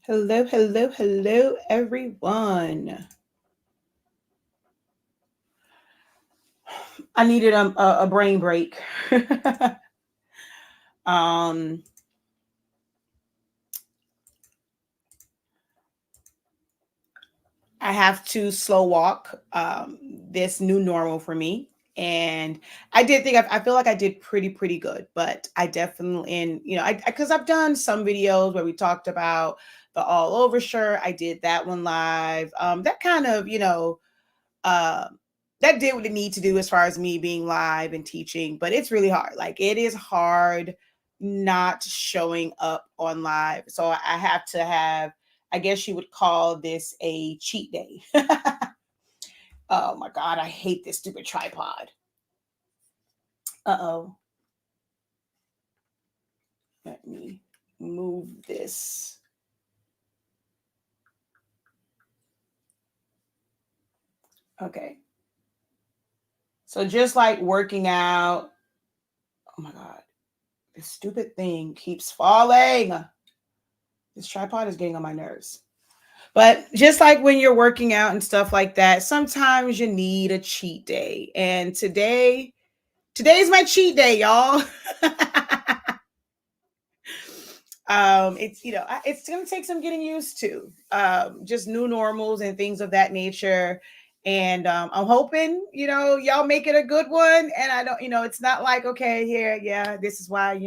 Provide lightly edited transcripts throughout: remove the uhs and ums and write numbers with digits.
Hello, hello, hello, everyone. I needed a brain break. um, I have to slow walk this new normal for me. And I did think I feel like I did pretty good, but I definitely because I've done some videos where we talked about the all over shirt. I did that one live. That kind of uh, that did what it need to do as far as me being live and teaching, but it's really hard. Like it is hard not showing up on live. So I have to have, I guess you would call this a cheat day. Oh my God, I hate this stupid tripod. Uh-oh. Let me move this. Okay. So just like working out, oh my God, this stupid thing keeps falling. This tripod is getting on my nerves. But just like when you're working out and stuff like that, sometimes you need a cheat day. And today's my cheat day, y'all. It's it's gonna take some getting used to. Just new normals and things of that nature. And I'm hoping, y'all make it a good one. And I don't, it's not like, okay, here, yeah, this is why,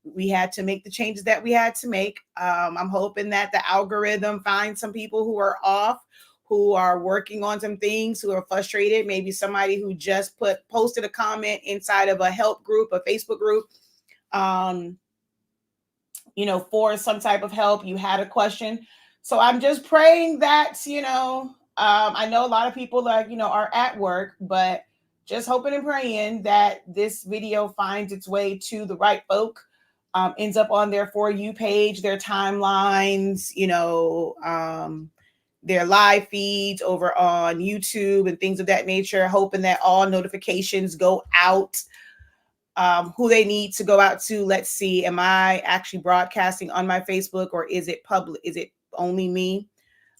we had to make the changes that we had to make. I'm hoping that the algorithm finds some people who are off, who are working on some things, who are frustrated. Maybe somebody who just posted a comment inside of a help group, a Facebook group, um, for some type of help. You had a question. So I'm just praying that, I know a lot of people are at work, but just hoping and praying that this video finds its way to the right folk, ends up on their For You page, their timelines, their live feeds over on YouTube and things of that nature, hoping that all notifications go out, who they need to go out to. Let's see, am I actually broadcasting on my Facebook, or is it public? Is it only me?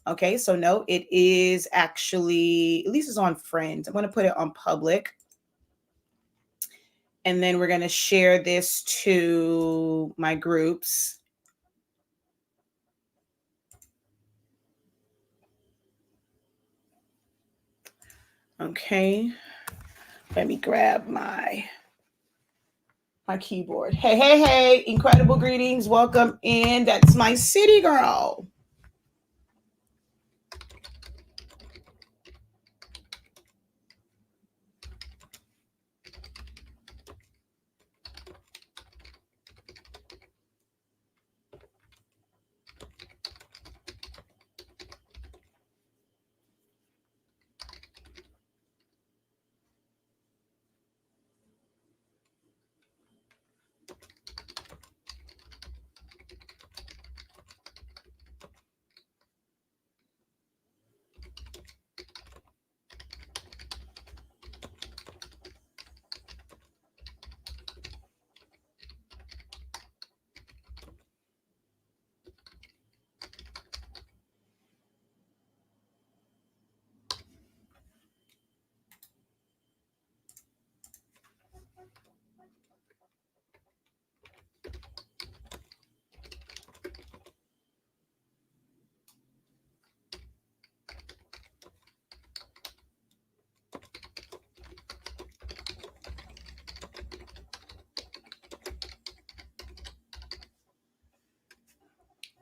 Okay, so no, it is actually, at least it's on friends. I'm going to put it on public. And then we're going to share this to my groups. Okay. Let me grab my keyboard. Hey, hey, hey, incredible greetings. Welcome in. That's my city girl.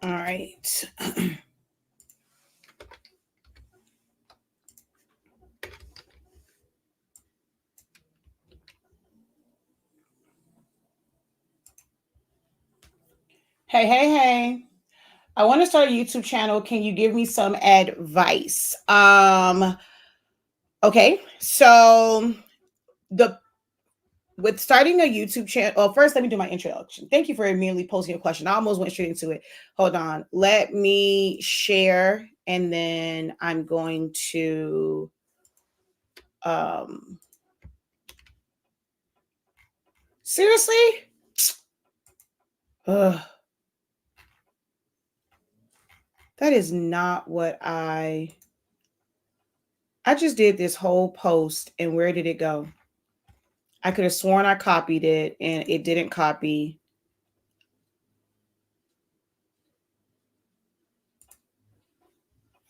All right. Hey, hey, hey. I want to start a YouTube channel. Can you give me some advice? Okay. So the with starting a YouTube channel, well, first let me do my introduction. Thank you for immediately posting a question. I almost went straight into it. Hold on. Let me share, and then I'm going to um seriously? Ugh. That is not what I just did this whole post, and where did it go? I could have sworn I copied it and it didn't copy.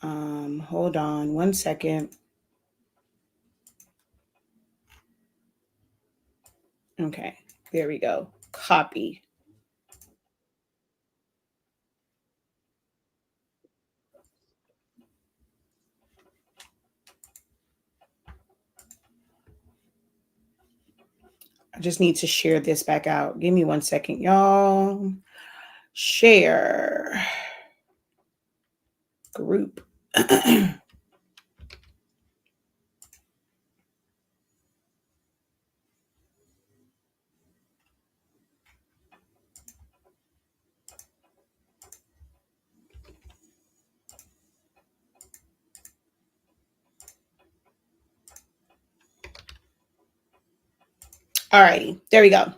Hold on 1 second. Okay, there we go. Copy. I just need to share this back out. Give me 1 second, y'all. Share group. All righty, there we go.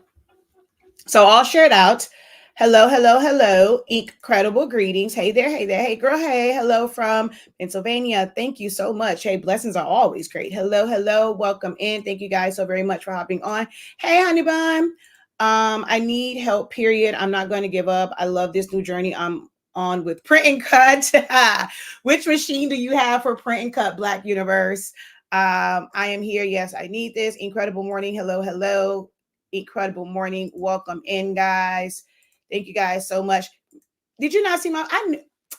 So all shared out. Hello, hello, hello. Incredible greetings. Hey there, hey there. Hey girl, hey. Hello from Pennsylvania. Thank you so much. Hey, blessings are always great. Hello, hello. Welcome in. Thank you guys so very much for hopping on. Hey, honey bun. I need help, period. I'm not going to give up. I love this new journey I'm on with print and cut. Which machine do you have for print and cut, Black Universe? I am here. Yes, I need this. Incredible morning. Hello, hello. Incredible morning. Welcome in, guys. Thank you guys so much. Did you not see my?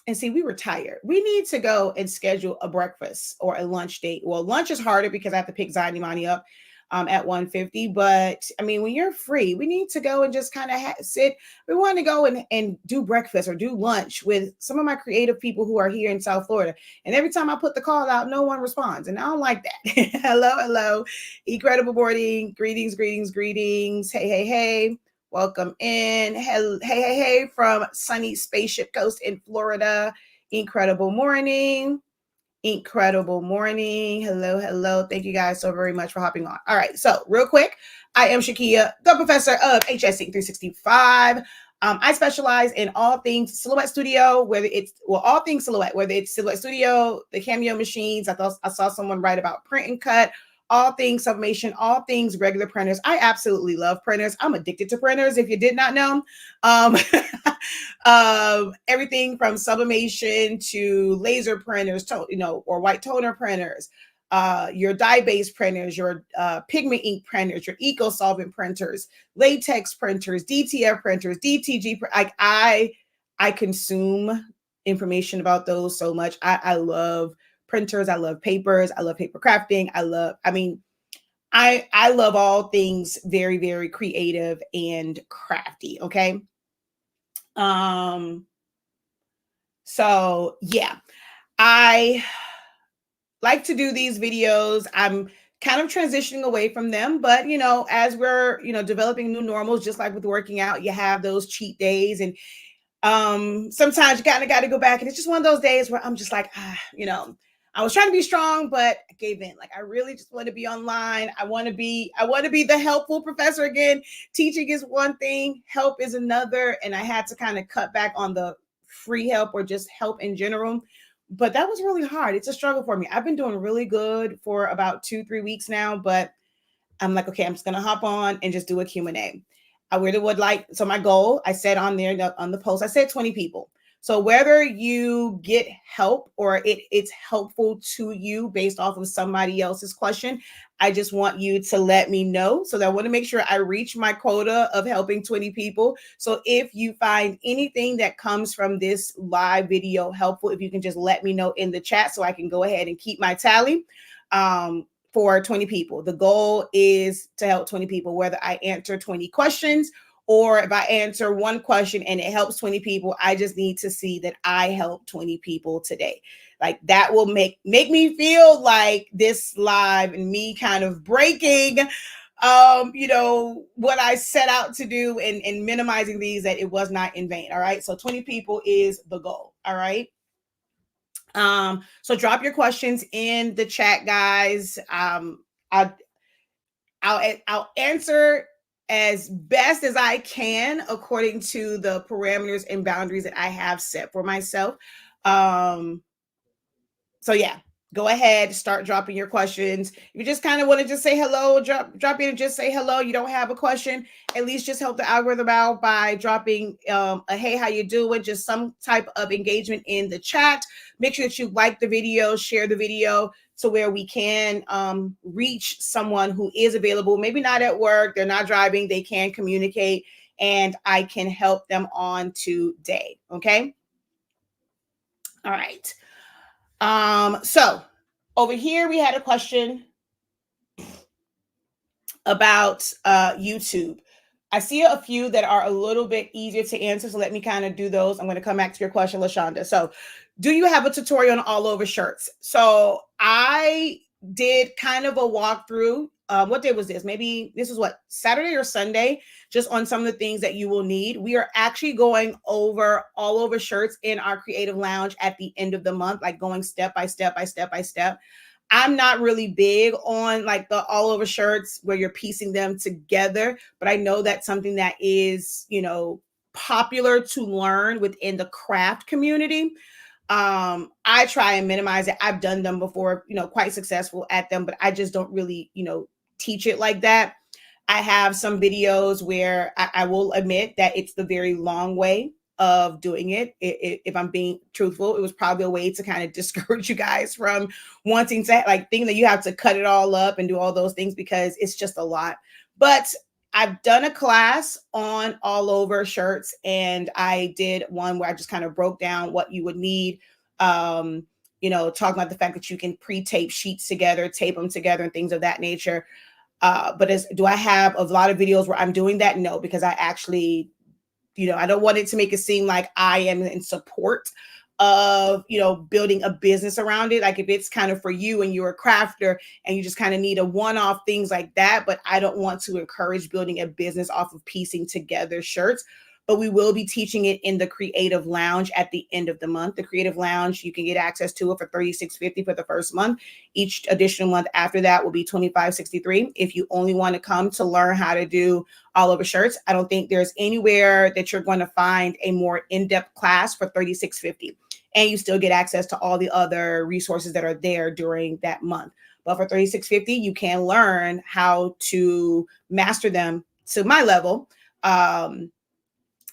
And see, we were tired. We need to go and schedule a breakfast or a lunch date. Well, lunch is harder because I have to pick Zion Imani up at 1:50. But I mean, when you're free, we need to go and just kind of sit. We want to go and do breakfast or do lunch with some of my creative people who are here in South Florida. And every time I put the call out, no one responds. And I don't like that. Hello, hello. Incredible morning. Greetings, greetings, greetings. Hey, hey, hey. Welcome in. Hey, hey, hey, from sunny Spaceship Coast in Florida. Incredible morning. Incredible morning. Hello, hello. Thank you guys so very much for hopping on. All right, so real quick, I am Shakia, the professor of HSC 365. I specialize in all things Silhouette Studio, whether it's all things Silhouette, whether it's Silhouette Studio, the Cameo machines. I saw someone write about print and cut, all things sublimation, all things regular printers. I absolutely love printers. I'm addicted to printers. If you did not know, everything from sublimation to laser printers, or white toner printers, your dye-based printers, your pigment ink printers, your eco-solvent printers, latex printers, DTF printers, DTG. I consume information about those so much. I love printers. I love papers. I love paper crafting. I love all things very, very creative and crafty. Okay. So yeah, I like to do these videos. I'm kind of transitioning away from them, but as we're, developing new normals, just like with working out, you have those cheat days, and sometimes you kind of got to go back, and it's just one of those days where I'm just like, I was trying to be strong, but I gave in. Like, I really just want to be online. I want to be the helpful professor again. Teaching is one thing, help is another, and I had to kind of cut back on the free help or just help in general. But that was really hard. It's a struggle for me. I've been doing really good for about 2-3 weeks now, but I'm like, okay, I'm just gonna hop on and just do a Q&A. I really would like, so my goal, I said on there on the post, I said 20 people. So whether you get help or it's helpful to you based off of somebody else's question, I just want you to let me know. So that I want to make sure I reach my quota of helping 20 people. So if you find anything that comes from this live video helpful, if you can just let me know in the chat so I can go ahead and keep my tally. For 20 people. The goal is to help 20 people, whether I answer 20 questions or if I answer one question and it helps 20 people. I just need to see that I help 20 people today. Like, that will make me feel like this live and me kind of breaking what I set out to do and minimizing these, that it was not in vain. All right. So 20 people is the goal. All right. So drop your questions in the chat, guys. I'll answer as best as I can according to the parameters and boundaries that I have set for myself. So yeah, go ahead, start dropping your questions. If you just kind of want to just say hello, drop in and just say hello. You don't have a question, at least just help the algorithm out by dropping a hey, how you doing? Just some type of engagement in the chat. Make sure that you like the video, share the video to where we can reach someone who is available, maybe not at work, they're not driving, they can communicate, and I can help them on today. Okay. All right. So over here we had a question about YouTube. I see a few that are a little bit easier to answer, so let me kind of do those. I'm going to come back to your question, LaShonda. So, do you have a tutorial on all over shirts? So, I did kind of a walkthrough. What day was this? Maybe this was what, Saturday or Sunday, just on some of the things that you will need. We are actually going over all over shirts in our creative lounge at the end of the month, like going step by step by step by step. I'm not really big on like the all over shirts where you're piecing them together, but I know that's something that is, popular to learn within the craft community. I try and minimize it. I've done them before, quite successful at them, but I just don't really, teach it like that. I have some videos where I will admit that it's the very long way of doing it. If I'm being truthful, it was probably a way to kind of discourage you guys from wanting to like think that you have to cut it all up and do all those things because it's just a lot. But I've done a class on all over shirts, and I did one where I just kind of broke down what you would need. Talking about the fact that you can pre-tape sheets together, tape them together, and things of that nature. But do I have a lot of videos where I'm doing that? No, because I actually, I don't want it to make it seem like I am in support of, building a business around it. Like if it's kind of for you and you're a crafter and you just kind of need a one-off things like that, but I don't want to encourage building a business off of piecing together shirts. But we will be teaching it in the Creative Lounge at the end of the month. The Creative Lounge, you can get access to it for $36.50 for the first month. Each additional month after that will be $25.63. If you only want to come to learn how to do all over shirts, I don't think there's anywhere that you're going to find a more in-depth class for $36.50. And you still get access to all the other resources that are there during that month. But for $36.50, you can learn how to master them to my level.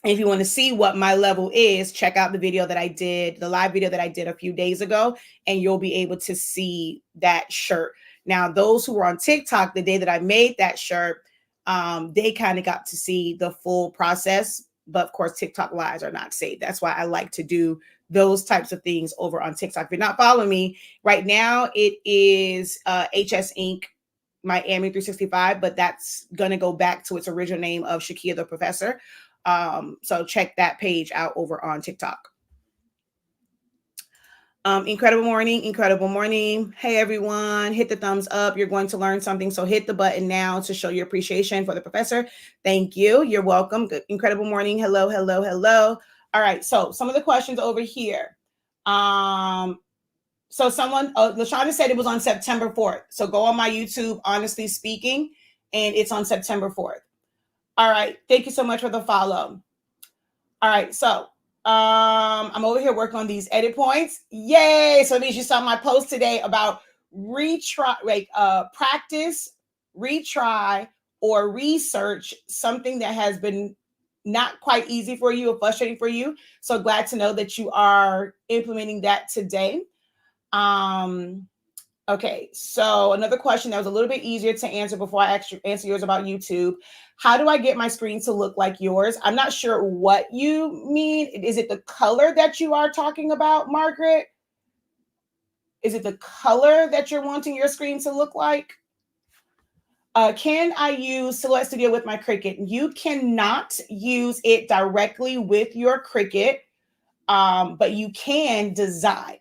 If you want to see what my level is, check out the video that I did, the live video that I did a few days ago, and you'll be able to see that shirt. Now, those who were on TikTok the day that I made that shirt, they kind of got to see the full process. But of course, TikTok lives are not safe. That's why I like to do those types of things over on TikTok. If you're not following me right now, it is HS Inc. Miami 365, but that's going to go back to its original name of Shakia the Professor. So check that page out over on TikTok. Incredible morning. Hey everyone, hit the thumbs up. You're going to learn something. So hit the button now to show your appreciation for the professor. Thank you. You're welcome. Good. Incredible morning. Hello. All right. So some of the questions over here. So someone, LaShonda said it was on September 4th. So go on my YouTube, Honestly Speaking, and it's on September 4th. All right. Thank you so much for the follow. All right. So I'm over here working on these edit points. Yay. So it means you saw my post today about practice, retry, or research something that has been not quite easy for you or frustrating for you. So glad to know that you are implementing that today. Okay, so another question that was a little bit easier to answer before I answer yours about YouTube. How do I get my screen to look like yours? I'm not sure what you mean. Is it the color that you are talking about, Margaret? Is it the color that you're wanting your screen to look like? Can I use Silhouette Studio with my Cricut? You cannot use it directly with your Cricut, but you can design.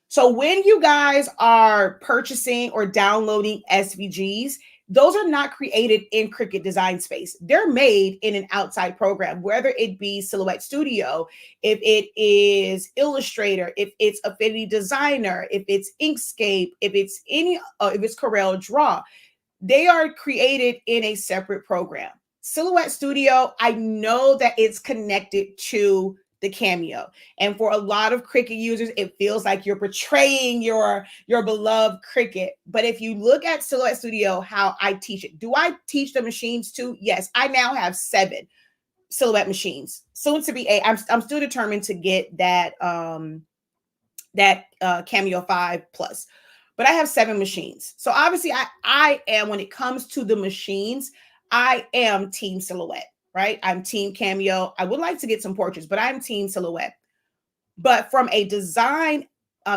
So when you guys are purchasing or downloading SVGs, those are not created in Cricut Design Space. They're made in an outside program, whether it be Silhouette Studio, if it is Illustrator, if it's Affinity Designer, if it's Inkscape, if it's Corel Draw. They are created in a separate program. Silhouette Studio, I know that it's connected to the Cameo. And for a lot of Cricut users, it feels like you're portraying your beloved Cricut. But if you look at Silhouette Studio, how I teach it, do I teach the machines too? Yes, I now have 7 Silhouette machines. Soon to be 8. I'm still determined to get that Cameo 5 Plus. But I have 7 machines. So obviously I am, when it comes to the machines, I am team Silhouette, right? I'm team Cameo. I would like to get some portraits, but I'm team Silhouette. But from a design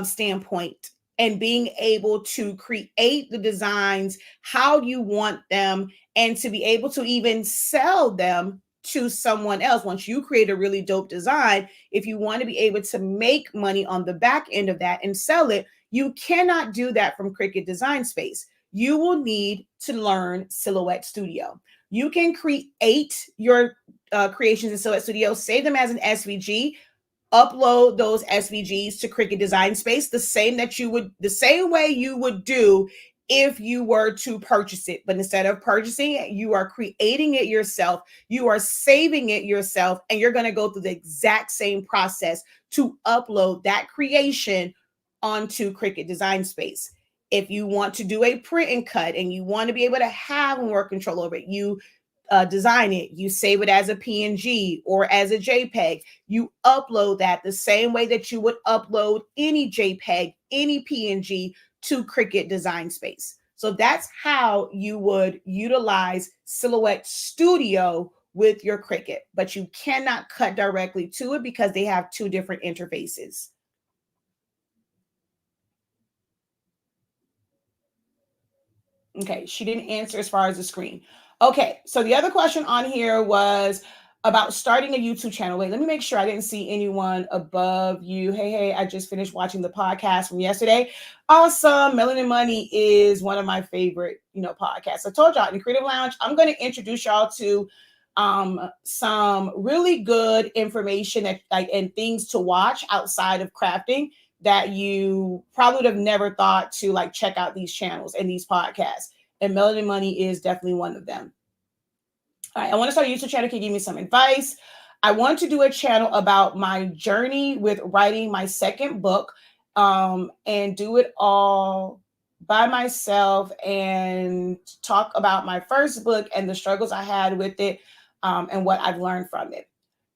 standpoint, and being able to create the designs how you want them, and to be able to even sell them to someone else. Once you create a really dope design, if you want to be able to make money on the back end of that and sell it, you cannot do that from Cricut Design Space. You will need to learn Silhouette Studio. You can create your creations in Silhouette Studio, save them as an SVG, upload those SVGs to Cricut Design Space the same way you would do if you were to purchase it. But instead of purchasing it, you are creating it yourself, you are saving it yourself, and you're going to go through the exact same process to upload that creation onto Cricut Design Space. If you want to do a print and cut and you want to be able to have more control over it, you design it, you save it as a PNG or as a JPEG, you upload that the same way that you would upload any JPEG, any PNG to Cricut Design Space. So that's how you would utilize Silhouette Studio with your Cricut, but you cannot cut directly to it because they have 2 different interfaces. Okay, she didn't answer as far as the screen. Okay, so the other question on here was about starting a YouTube channel. Wait, let me make sure I didn't see anyone above you. Hey, I just finished watching the podcast from yesterday. Awesome. Melanin Money is one of my favorite, podcasts. I told y'all in the Creative Lounge, I'm going to introduce y'all to some really good information and things to watch outside of crafting that you probably would have never thought to check out these channels and these podcasts. And Melanin Money is definitely one of them. All right, I want to start a YouTube channel. Can you give me some advice? I want to do a channel about my journey with writing my second book, and do it all by myself and talk about my first book and the struggles I had with it, and what I've learned from it.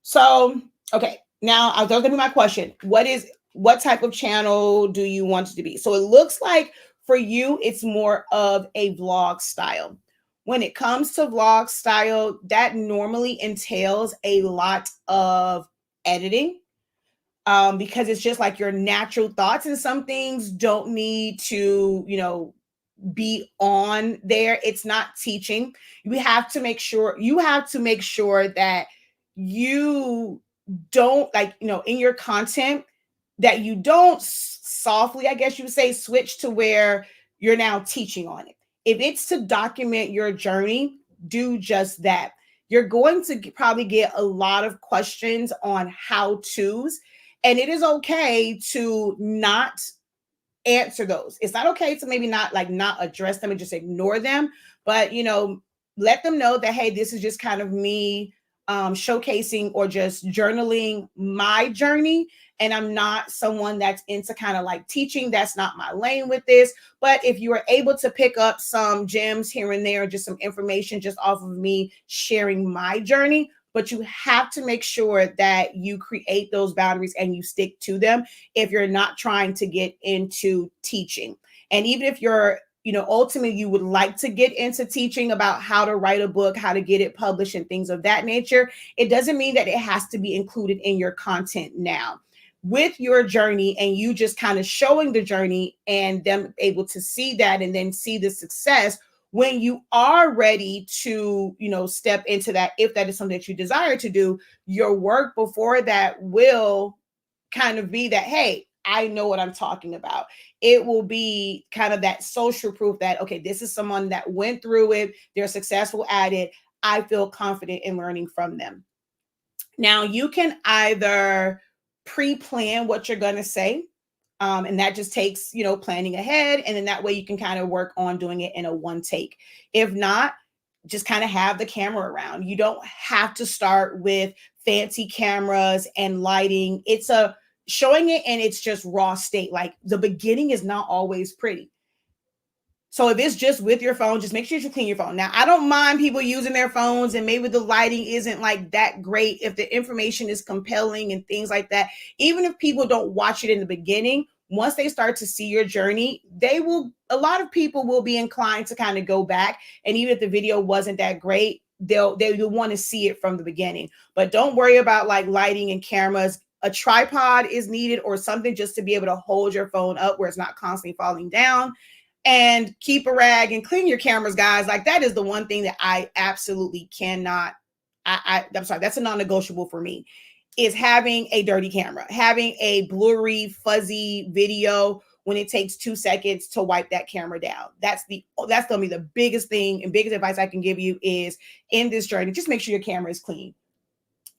So, okay, now that's going to be my question. What type of channel do you want it to be? So it looks like for you, it's more of a vlog style. When it comes to vlog style, that normally entails a lot of editing, because it's just like your natural thoughts, and some things don't need to, be on there. It's not teaching. You have to make sure that you don't in your content, that you don't softly, I guess you would say, switch to where you're now teaching on it. If it's to document your journey, do just that. You're going to probably get a lot of questions on how-tos, and it is okay to not answer those. It's not okay to maybe not address them and just ignore them, but let them know that, hey, this is just kind of me showcasing or just journaling my journey. And I'm not someone that's into kind of teaching. That's not my lane with this. But if you are able to pick up some gems here and there, just some information just off of me sharing my journey, but you have to make sure that you create those boundaries and you stick to them if you're not trying to get into teaching. And even if you're, ultimately you would like to get into teaching about how to write a book, how to get it published and things of that nature, it doesn't mean that it has to be included in your content now. With your journey and you just kind of showing the journey and them able to see that and then see the success, when you are ready to, step into that, if that is something that you desire to do, your work before that will kind of be that, hey, I know what I'm talking about. It will be kind of that social proof that, okay, this is someone that went through it. They're successful at it. I feel confident in learning from them. Now, you can either pre-plan what you're going to say, and that just takes, planning ahead. And then that way you can kind of work on doing it in a one take. If not, just kind of have the camera around. You don't have to start with fancy cameras and lighting. It's a showing it in its just raw state. Like the beginning is not always pretty. So if it's just with your phone, just make sure you clean your phone. Now, I don't mind people using their phones and maybe the lighting isn't like that great. If the information is compelling and things like that, even if people don't watch it in the beginning, once they start to see your journey, a lot of people will be inclined to kind of go back. And even if the video wasn't that great, they'll want to see it from the beginning. But don't worry about like lighting and cameras. A tripod is needed or something just to be able to hold your phone up where it's not constantly falling down. And keep a rag and clean your cameras, guys. Like that is the one thing that I absolutely cannot. I'm sorry, that's a non-negotiable for me. Is having a dirty camera, having a blurry, fuzzy video when it takes 2 seconds to wipe that camera down. That's gonna be the biggest thing and biggest advice I can give you is in this journey. Just make sure your camera is clean.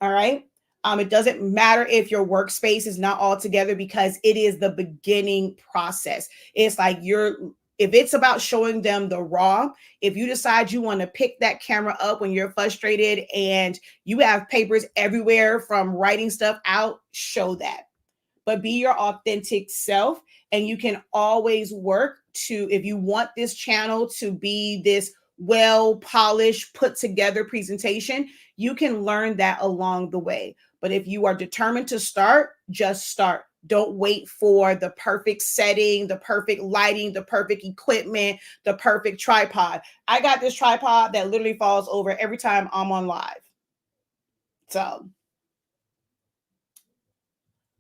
All right. It doesn't matter if your workspace is not all together because it is the beginning process. It's like if it's about showing them the raw, if you decide you want to pick that camera up when you're frustrated and you have papers everywhere from writing stuff out, show that. But be your authentic self. And you can always work if you want this channel to be this well polished, put together presentation, you can learn that along the way. But if you are determined to start, just start. Don't wait for the perfect setting, the perfect lighting, the perfect equipment, the perfect tripod. I got this tripod that literally falls over every time I'm on live. So,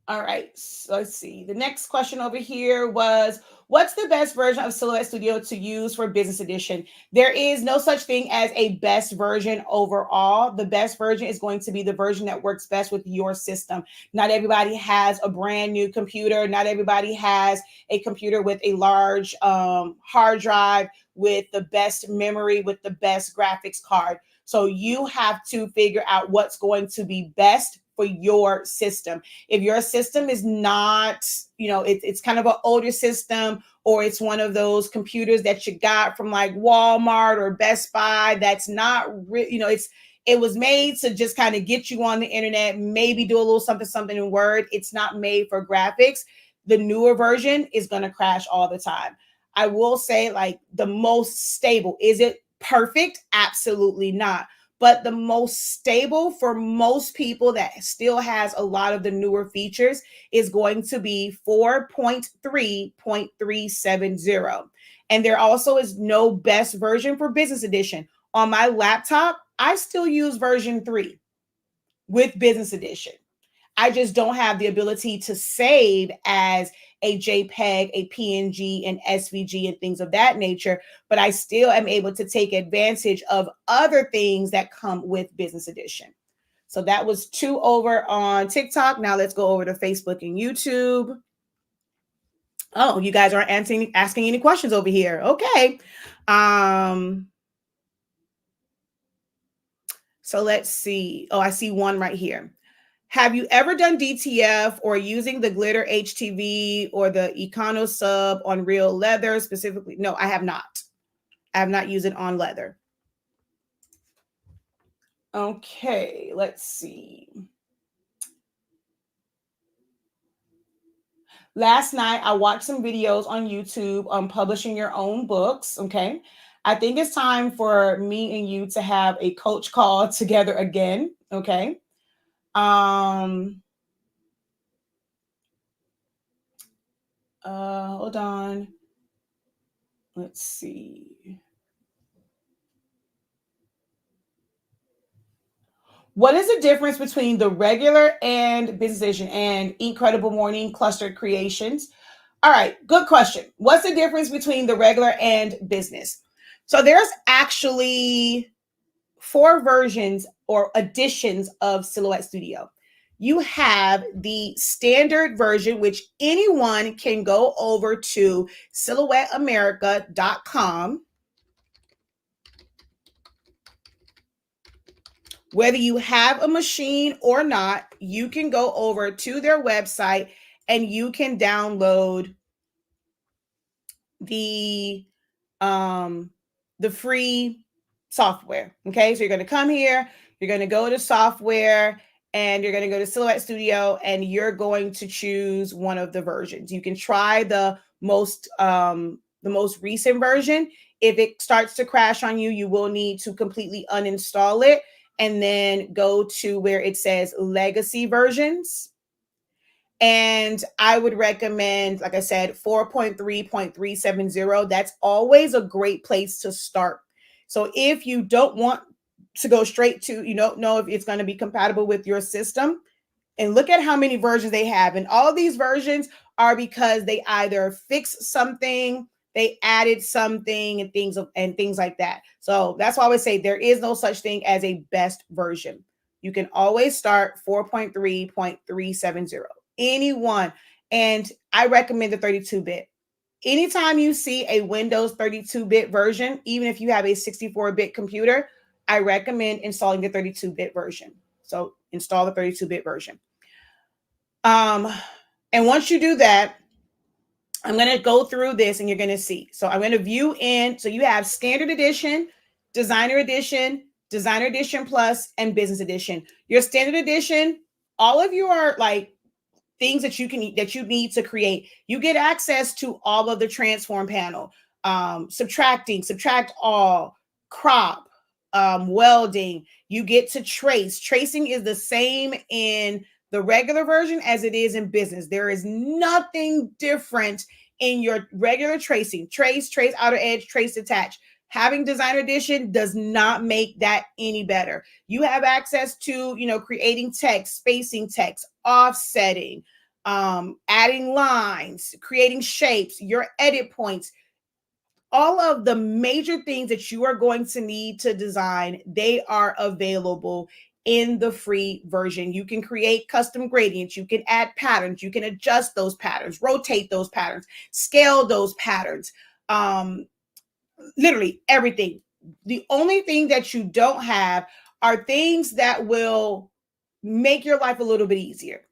all right, so let's see. The next question over here was, what's the best version of Silhouette Studio to use for business edition? There is no such thing as a best version overall. The best version is going to be the version that works best with your system. Not everybody has a brand new computer. Not everybody has a computer with a large hard drive with the best memory, with the best graphics card. So you have to figure out what's going to be best for your system. If your system is not, it's kind of an older system, or it's one of those computers that you got from like Walmart or Best Buy, that's not, it was made to just kind of get you on the internet, maybe do a little something in Word. It's not made for graphics. The newer version is going to crash all the time. I will say, like, the most stable, is it perfect? Absolutely not. But the most stable for most people that still has a lot of the newer features is going to be 4.3.370. And there also is no best version for business edition. On my laptop, I still use version 3 with business edition. I just don't have the ability to save as a JPEG, a PNG, an SVG, and things of that nature, but I still am able to take advantage of other things that come with business edition. So that was 2 over on TikTok. Now let's go over to Facebook and YouTube. Oh, you guys aren't asking any questions over here. Okay. So let's see. Oh, I see one right here. Have you ever done DTF or using the glitter HTV or the Econo sub on real leather specifically? No, I have not. I have not used it on leather. Okay, let's see. Last night, I watched some videos on YouTube on publishing your own books. Okay. I think it's time for me and you to have a coach call together again. Okay. Hold on. Let's see. What is the difference between the regular and business edition and Incredible Morning Clustered Creations? All right, good question. What's the difference between the regular and business? So there's actually 4 versions or editions of Silhouette Studio. You have the standard version, which anyone can go over to silhouetteamerica.com. Whether you have a machine or not, you can go over to their website and you can download the free software. Okay, so you're going to come here, you're going to go to software, and you're going to go to Silhouette Studio, and you're going to choose one of the versions. You can try the most recent version. If it starts to crash on you, you will need to completely uninstall it and then go to where it says legacy versions. And I would recommend, like I said, 4.3.370. That's always a great place to start. So if you don't want to go straight to, you don't know if it's going to be compatible with your system, and look at how many versions they have. And all these versions are because they either fixed something, they added something, and things like that. So that's why I would say there is no such thing as a best version. You can always start 4.3.370. Anyone. And I recommend the 32-bit. Anytime you see a Windows 32-bit version, even if you have a 64-bit computer, I recommend installing the 32-bit version. So install the 32-bit version. And once you do that, I'm going to go through this and you're going to see. So I'm going to view in. So you have standard edition, designer edition plus, and business edition. Your standard edition, all of your like things that you need to create, you get access to all of the transform panel, subtract all, crop, welding. You get to trace. Tracing is the same in the regular version as it is in business. There is nothing different in your regular tracing. Trace, outer edge, trace, attach. Having designer edition does not make that any better. You have access to, creating text, spacing text, offsetting, adding lines, creating shapes, your edit points. All of the major things that you are going to need to design, they are available in the free version. You can create custom gradients, you can add patterns, you can adjust those patterns, rotate those patterns, scale those patterns, literally everything. The only thing that you don't have are things that will make your life a little bit easier.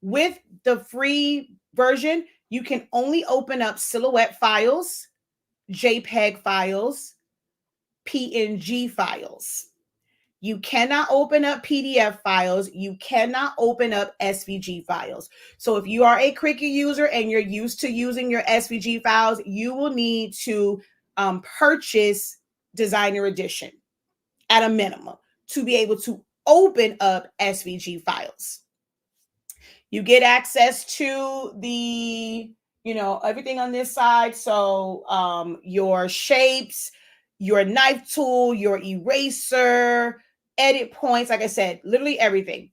With the free version, you can only open up Silhouette files, JPEG files, PNG files. You cannot open up PDF files. You cannot open up SVG files. So if you are a Cricut user and you're used to using your SVG files, you will need to purchase Designer Edition at a minimum to be able to open up SVG files. You get access to the, everything on this side. So your shapes, your knife tool, your eraser, edit points, like I said, literally everything.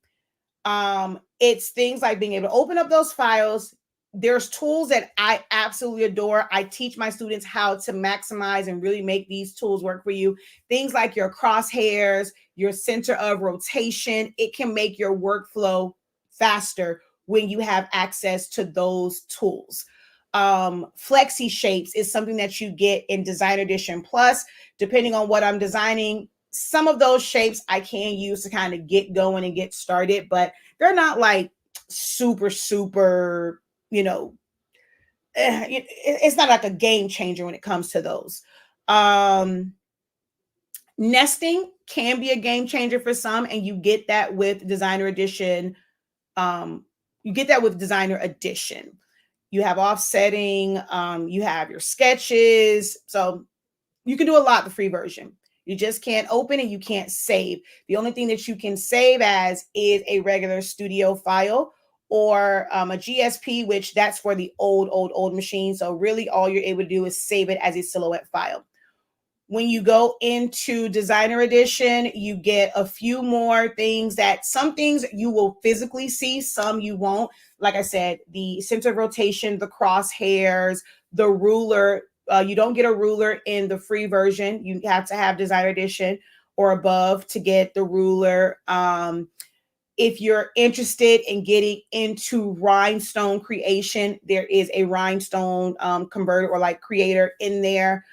It's things like being able to open up those files. There's tools that I absolutely adore. I teach my students how to maximize and really make these tools work for you. Things like your crosshairs, your center of rotation. It can make your workflow faster when you have access to those tools. Flexi shapes is something that you get in Designer Edition Plus. Depending on what I'm designing, some of those shapes I can use to kind of get going and get started, but they're not like super, it's not like a game changer when it comes to those. Nesting can be a game changer for some, and you get that with Designer Edition. You get that with Designer Edition. You have offsetting, you have your sketches. So you can do a lot the free version. You just can't open and you can't save. The only thing that you can save as is a regular studio file or a GSP, which that's for the old machine. So really all you're able to do is save it as a Silhouette file. When you go into Designer Edition, you get a few more things some things you will physically see, some you won't. Like I said, the center of rotation, the crosshairs, the ruler. You don't get a ruler in the free version. You have to have Designer Edition or above to get the ruler. If you're interested in getting into rhinestone creation, there is a rhinestone converter or like creator in there.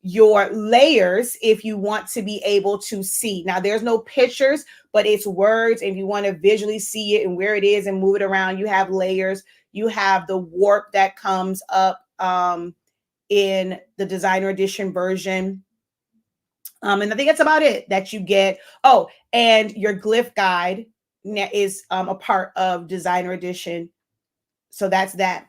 Your layers, if you want to be able to see. Now, there's no pictures, but it's words. If you want to visually see it and where it is and move it around, you have layers. You have the warp that comes up in the Designer Edition version. And I think that's about it that you get. Oh, and your glyph guide is a part of Designer Edition. So that's that.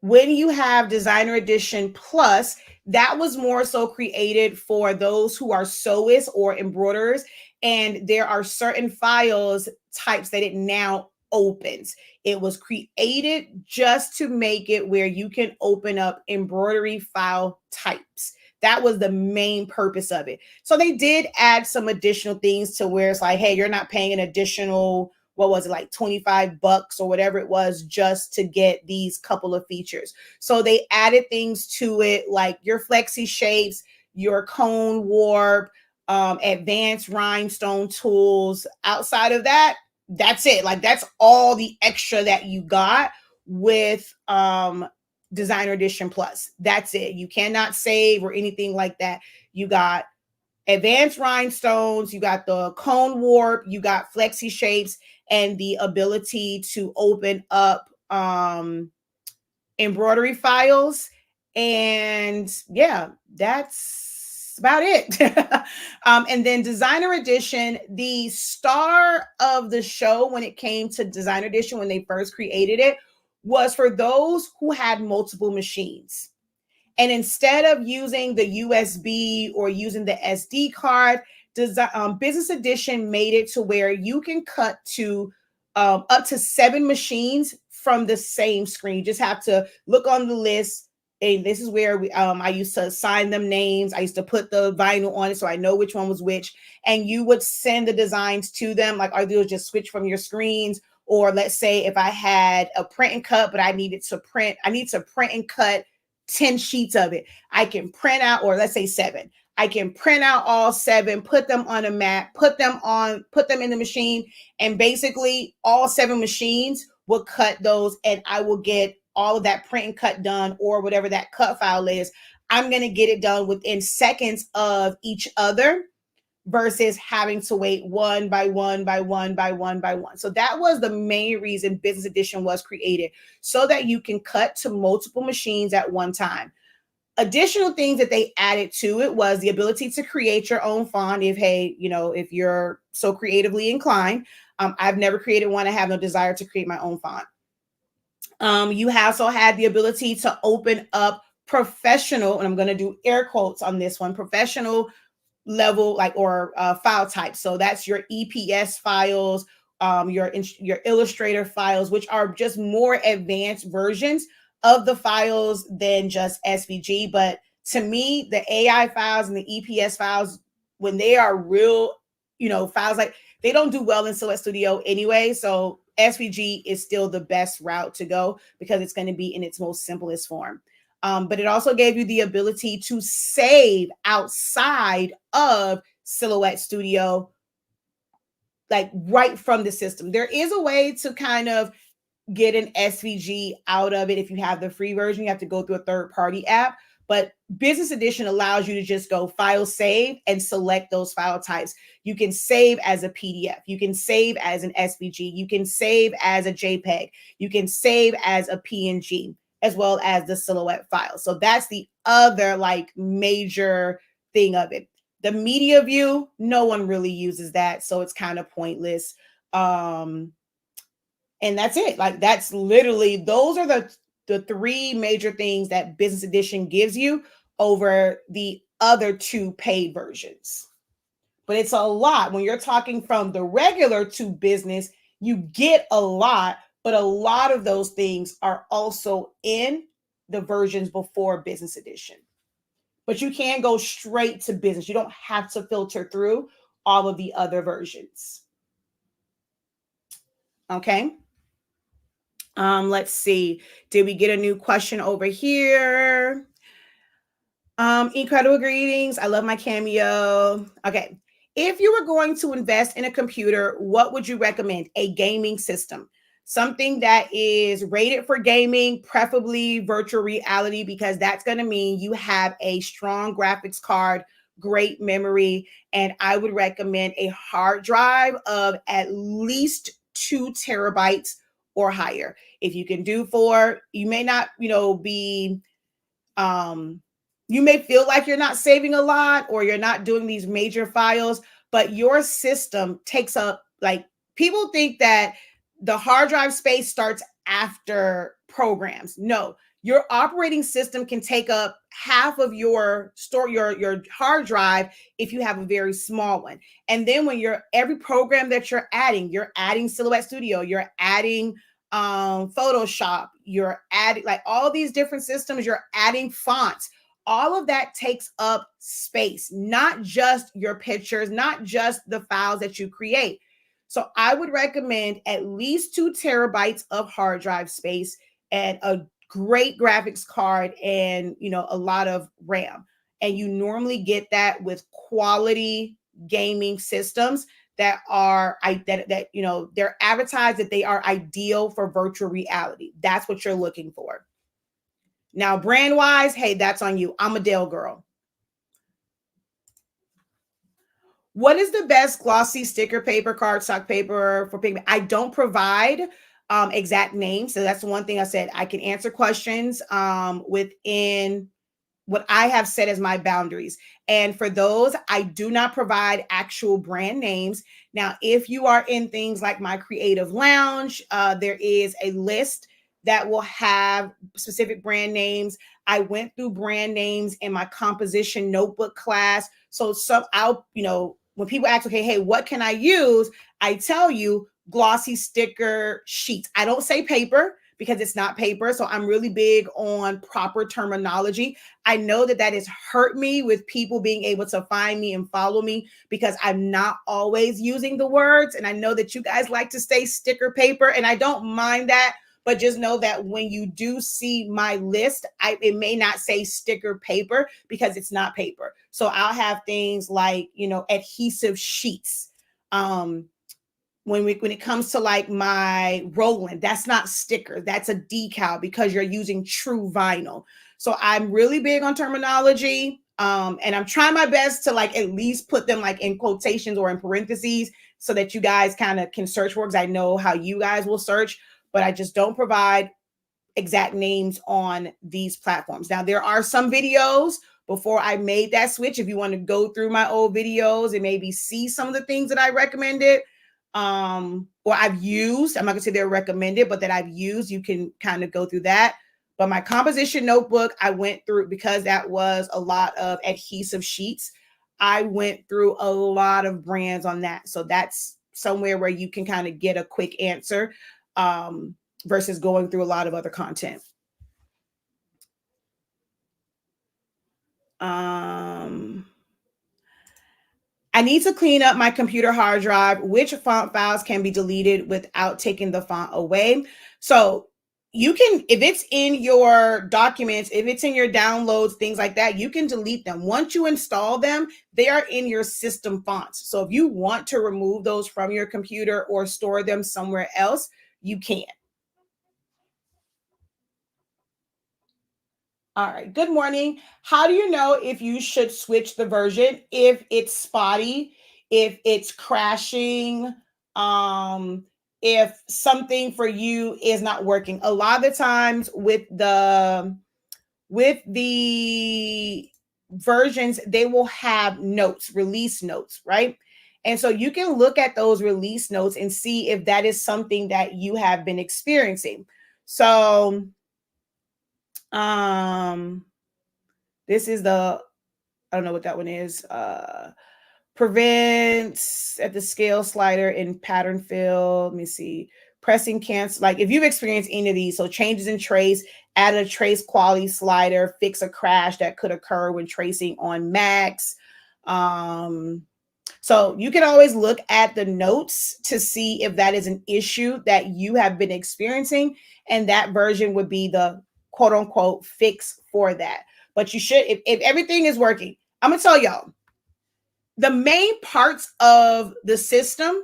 When you have Designer Edition Plus, that was more so created for those who are sewists or embroiderers, and there are certain files types that it now opens. It was created just to make it where you can open up embroidery file types. That was the main purpose of it. So they did add some additional things to where it's like, hey, you're not paying an additional, what was it, like $25 or whatever it was, just to get these couple of features. So they added things to it like your flexi shapes, your cone warp, advanced rhinestone tools. Outside of that, that's it. Like that's all the extra that you got with Designer Edition Plus. That's it. You cannot save or anything like that. You got advanced rhinestones, you got the cone warp, you got flexi shapes, and the ability to open up embroidery files. And yeah, that's about it. And then Designer Edition, the star of the show when it came to Designer Edition, when they first created it, was for those who had multiple machines. And instead of using the USB or using the SD card, Business Edition made it to where you can cut to up to 7 machines from the same screen. You just have to look on the list. And this is where I used to assign them names. I used to put the vinyl on it so I know which one was which. And you would send the designs to them. Like, or they'll just switch from your screens. Or let's say if I had a print and cut, but I need to print and cut 10 sheets of it. I can print out, or let's say 7. I can print out all 7, put them on a mat, put them in the machine, and basically all 7 machines will cut those, and I will get all of that print and cut done, or whatever that cut file is. I'm going to get it done within seconds of each other versus having to wait one by one by one by one by one. So that was the main reason Business Edition was created, so that you can cut to multiple machines at one time. Additional things that they added to it was the ability to create your own font if you're so creatively inclined. I've never created one. I have no desire to create my own font. You also had the ability to open up professional, and I'm going to do air quotes on this one, professional level, like, or file type. So that's your EPS files, your Illustrator files, which are just more advanced versions of the files than just SVG. But to me, the AI files and the EPS files, when they are real, files, like, they don't do well in Silhouette Studio anyway. So SVG is still the best route to go because it's going to be in its most simplest form. But it also gave you the ability to save outside of Silhouette Studio, like right from the system. There is a way to kind of get an SVG out of it. If you have the free version, you have to go through a third-party app. But Business Edition allows you to just go file save and select those file types. You can save as a PDF. You can save as an SVG. You can save as a JPEG. You can save as a PNG, as well as the Silhouette file. So that's the other like major thing of it. The media view, no one really uses that, so it's kind of pointless. And that's it. Like, that's literally, those are the 3 major things that Business Edition gives you over the other 2 paid versions. But it's a lot. When you're talking from the regular to business, you get a lot, but a lot of those things are also in the versions before Business Edition. But you can go straight to business. You don't have to filter through all of the other versions. Okay. Let's see. Did we get a new question over here? Incredible greetings. I love my cameo. Okay. If you were going to invest in a computer, what would you recommend? A gaming system, something that is rated for gaming, preferably virtual reality, because that's going to mean you have a strong graphics card, great memory, and I would recommend a hard drive of at least 2 terabytes or higher. If you can do 4, you may not, be You may feel like you're not saving a lot or you're not doing these major files, but your system takes up, like, people think that the hard drive space starts after programs. No, your operating system can take up half of your your hard drive if you have a very small one. And then when you're every program that you're adding Silhouette Studio, you're adding Photoshop, you're adding like all these different systems, you're adding fonts. All of that takes up space, not just your pictures, not just the files that you create. So I would recommend at least 2 terabytes of hard drive space and a great graphics card and, a lot of RAM. And you normally get that with quality gaming systems that are they're advertised that they are ideal for virtual reality. That's what you're looking for. Now, brand wise, hey, that's on you. I'm a Dell girl. What is the best glossy sticker paper, cardstock paper for pigment? I don't provide exact names. So that's the one thing I said. I can answer questions within what I have set as my boundaries. And for those, I do not provide actual brand names. Now, if you are in things like my creative lounge, there is a list that will have specific brand names. I went through brand names in my composition notebook class. So I'll, when people ask, okay, hey, what can I use? I tell you glossy sticker sheets. I don't say paper because it's not paper. So I'm really big on proper terminology. I know that has hurt me with people being able to find me and follow me because I'm not always using the words. And I know that you guys like to say sticker paper, and I don't mind that. But just know that when you do see my list, it may not say sticker paper because it's not paper. So I'll have things like, adhesive sheets. When it comes to like my Roland, that's not sticker, that's a decal because you're using true vinyl. So I'm really big on terminology. And I'm trying my best to like at least put them like in quotations or in parentheses so that you guys kind of can search for, because I know how you guys will search, but I just don't provide exact names on these platforms. Now, there are some videos before I made that switch. If you want to go through my old videos and maybe see some of the things that I recommended, or I've used, I'm not gonna say they're recommended, but that I've used, you can kind of go through that. But my composition notebook, I went through because that was a lot of adhesive sheets. I went through a lot of brands on that. So that's somewhere where you can kind of get a quick answer versus going through a lot of other content. I need to clean up my computer hard drive. Which font files can be deleted without taking the font away? So you can, if it's in your documents, if it's in your downloads, things like that, you can delete them. Once you install them, they are in your system fonts. So if you want to remove those from your computer or store them somewhere else, you can. All right. Good morning. How do you know if you should switch the version? If it's spotty, if it's crashing, if something for you is not working. A lot of the times with the versions, they will have notes, release notes, right? And so you can look at those release notes and see if that is something that you have been experiencing. So this is I don't know what that one is. Prevents at the scale slider in pattern fill. Let me see. Pressing cancel. Like if you've experienced any of these, so changes in trace, add a trace quality slider, fix a crash that could occur when tracing on Macs. So you can always look at the notes to see if that is an issue that you have been experiencing, and that version would be the quote unquote fix for that. But you should, if everything is working, I'm gonna tell y'all the main parts of the system,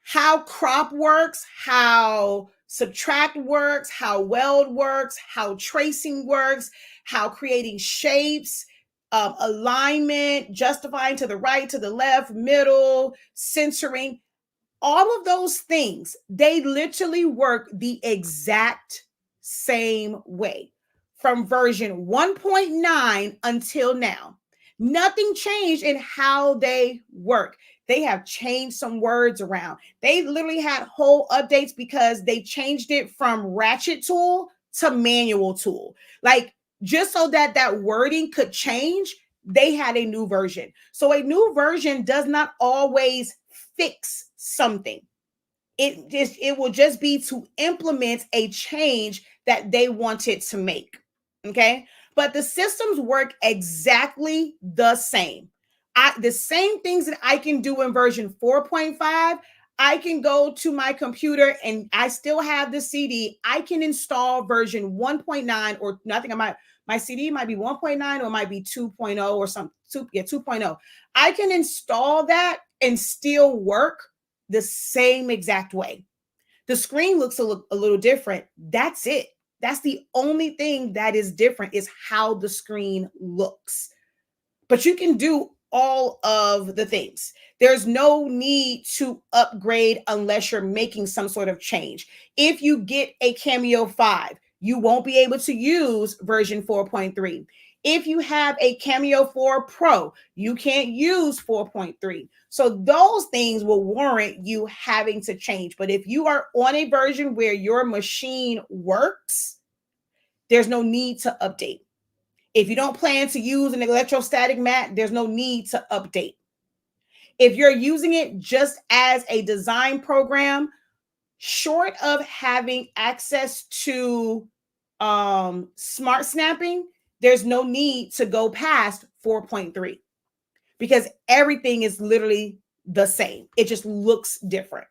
how crop works, how subtract works, how weld works, how tracing works, how creating shapes, alignment, justifying to the right, to the left, middle, censoring, all of those things, they literally work the exact same way from version 1.9 until now. Nothing changed in how they work. They have changed some words around. They literally had whole updates because they changed it from ratchet tool to manual tool. Like, just so that that wording could change, they had a new version. So a new version does not always fix something. It will just be to implement a change that they wanted to make. Okay, but the systems work exactly the same. The same things that I can do in version 4.5, I can go to my computer and I still have the CD. I can install version 1.9, or nothing. My CD might be 1.9 or it might be 2.0 or something. 2.0. I can install that and still work the same exact way. The screen looks a little different. That's it. That's the only thing that is different, is how the screen looks. But you can do all of the things. There's no need to upgrade unless you're making some sort of change. If you get a Cameo 5, you won't be able to use version 4.3. If you have a Cameo 4 Pro, you can't use 4.3. So those things will warrant you having to change. But if you are on a version where your machine works, there's no need to update. If you don't plan to use an electrostatic mat, there's no need to update. If you're using it just as a design program, short of having access to smart snapping, there's no need to go past 4.3 because everything is literally the same. It just looks different.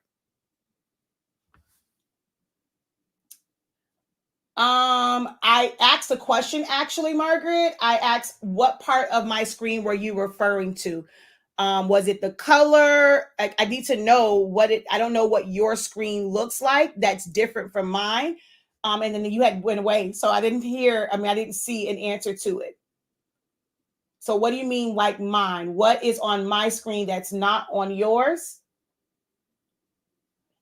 I asked a question, actually, Margaret. I asked, what part of my screen were you referring to? Was it the color? I need to know I don't know what your screen looks like that's different from mine. And then you had went away. So I didn't see an answer to it. So what do you mean like mine? What is on my screen that's not on yours?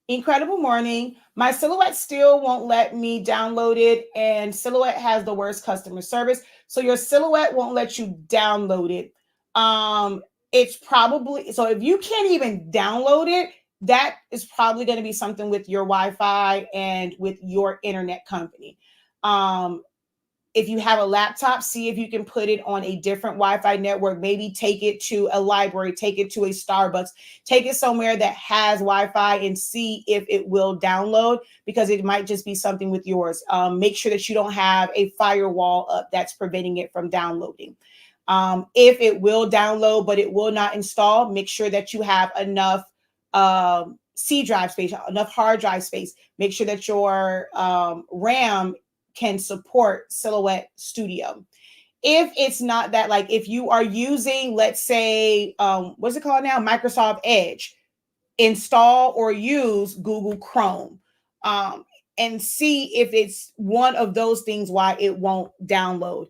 Incredible morning. My Silhouette still won't let me download it, and Silhouette has the worst customer service. So your Silhouette won't let you download it. It's probably, so if you can't even download it, that is probably going to be something with your Wi-Fi and with your internet company. If you have a laptop, see if you can put it on a different Wi-Fi network. Maybe take it to a library, take it to a Starbucks, take it somewhere that has Wi-Fi and see if it will download, because it might just be something with yours. Make sure that you don't have a firewall up that's preventing it from downloading. If it will download, but it will not install, make sure that you have enough C drive space, enough hard drive space. Make sure that your RAM can support Silhouette Studio. If it's not that, like if you are using, let's say, what's it called now? Microsoft Edge, install or use Google Chrome, and see if it's one of those things why it won't download.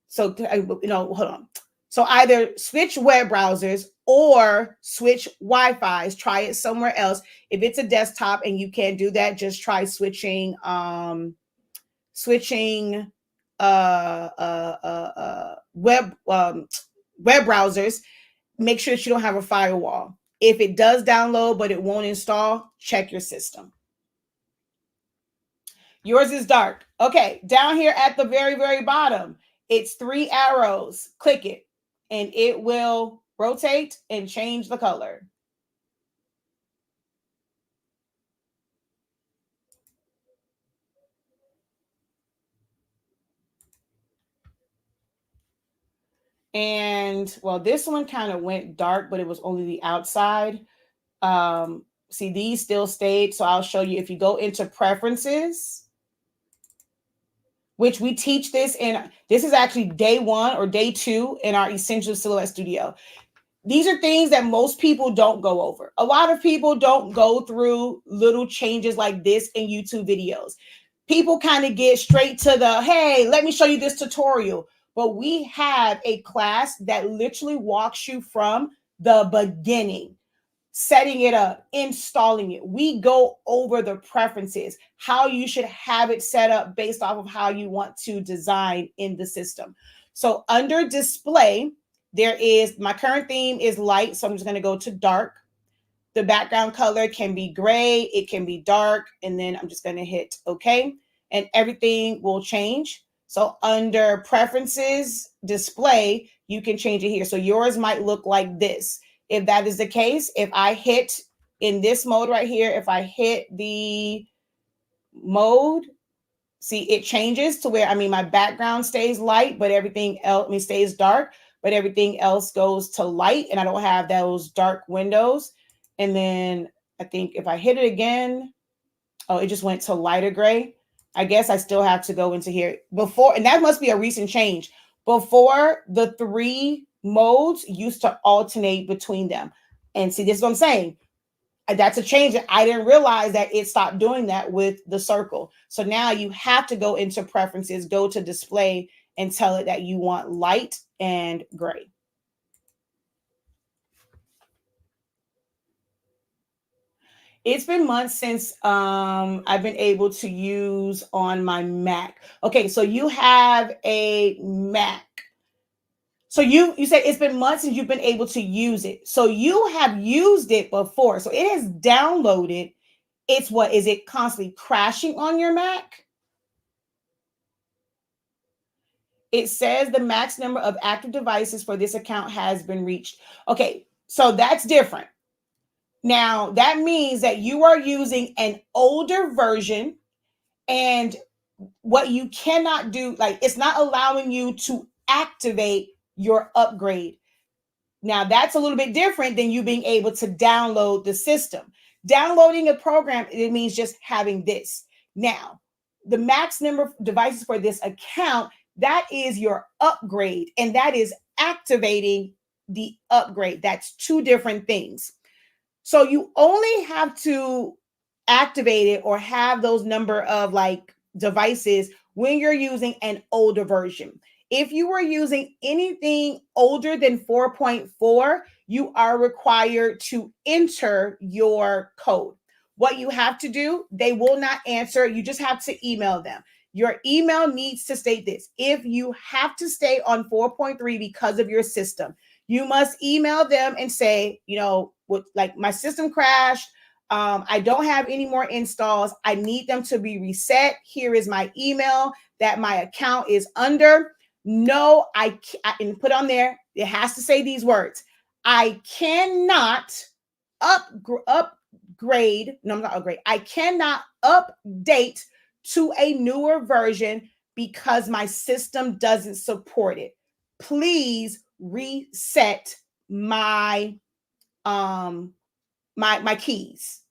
So, hold on. So either switch web browsers or switch Wi-Fi's, try it somewhere else. If it's a desktop and you can't do that, just try switching web browsers. Make sure that you don't have a firewall. If it does download but it won't install, check your system. Yours is dark. Okay, down here at the very, very bottom, it's 3 arrows. Click it and it will rotate and change the color. And well, this one kind of went dark, but it was only the outside. See, these still stayed. So I'll show you. If you go into preferences, which we teach this in, this is actually day 1 or day 2 in our Essential Silhouette Studio. These are things that most people don't go over. A lot of people don't go through little changes like this in YouTube videos. People kind of get straight to the, hey, let me show you this tutorial. But we have a class that literally walks you from the beginning. setting it up, installing it. We go over the preferences, how you should have it set up based off of how you want to design in the system. So under display, there is, my current theme is light. So I'm just going to go to dark. The background color can be gray, it can be dark, and then I'm just going to hit OK, and everything will change. So under preferences, display, you can change it here. So yours might look like this. If that is the case, if I hit in this mode right here, if I hit the mode, see, it changes to where, my background stays light, but everything else, stays dark, but everything else goes to light, and I don't have those dark windows. And then I think if I hit it again, oh, it just went to lighter gray. I guess I still have to go into here before, and that must be a recent change. Before, the 3 modes used to alternate between them. And see, this is what I'm saying. That's a change. I didn't realize that it stopped doing that with the circle. So now you have to go into preferences, go to display, and tell it that you want light and gray. It's been months since I've been able to use on my Mac. Okay, so you have a Mac. So you said it's been months since you've been able to use it. So you have used it before. So it has downloaded. It's what? Is it constantly crashing on your Mac? It says the max number of active devices for this account has been reached. Okay, so that's different. Now, that means that you are using an older version, and what you cannot do, like, it's not allowing you to activate your upgrade. Now, that's a little bit different than you being able to download the system. Downloading a program, it means just having this. Now, the max number of devices for this account, that is your upgrade, and that is activating the upgrade. That's 2 different things. So you only have to activate it or have those number of like devices when you're using an older version. If you were using anything older than 4.4, you are required to enter your code. What you have to do, they will not answer. You just have to email them. Your email needs to state this. If you have to stay on 4.3 because of your system, you must email them and say, like, my system crashed. I don't have any more installs. I need them to be reset. Here is my email that my account is under. No, I can put on there. It has to say these words. I cannot upgrade. No, I'm not upgrade. I cannot update to a newer version because my system doesn't support it. Please reset my my keys,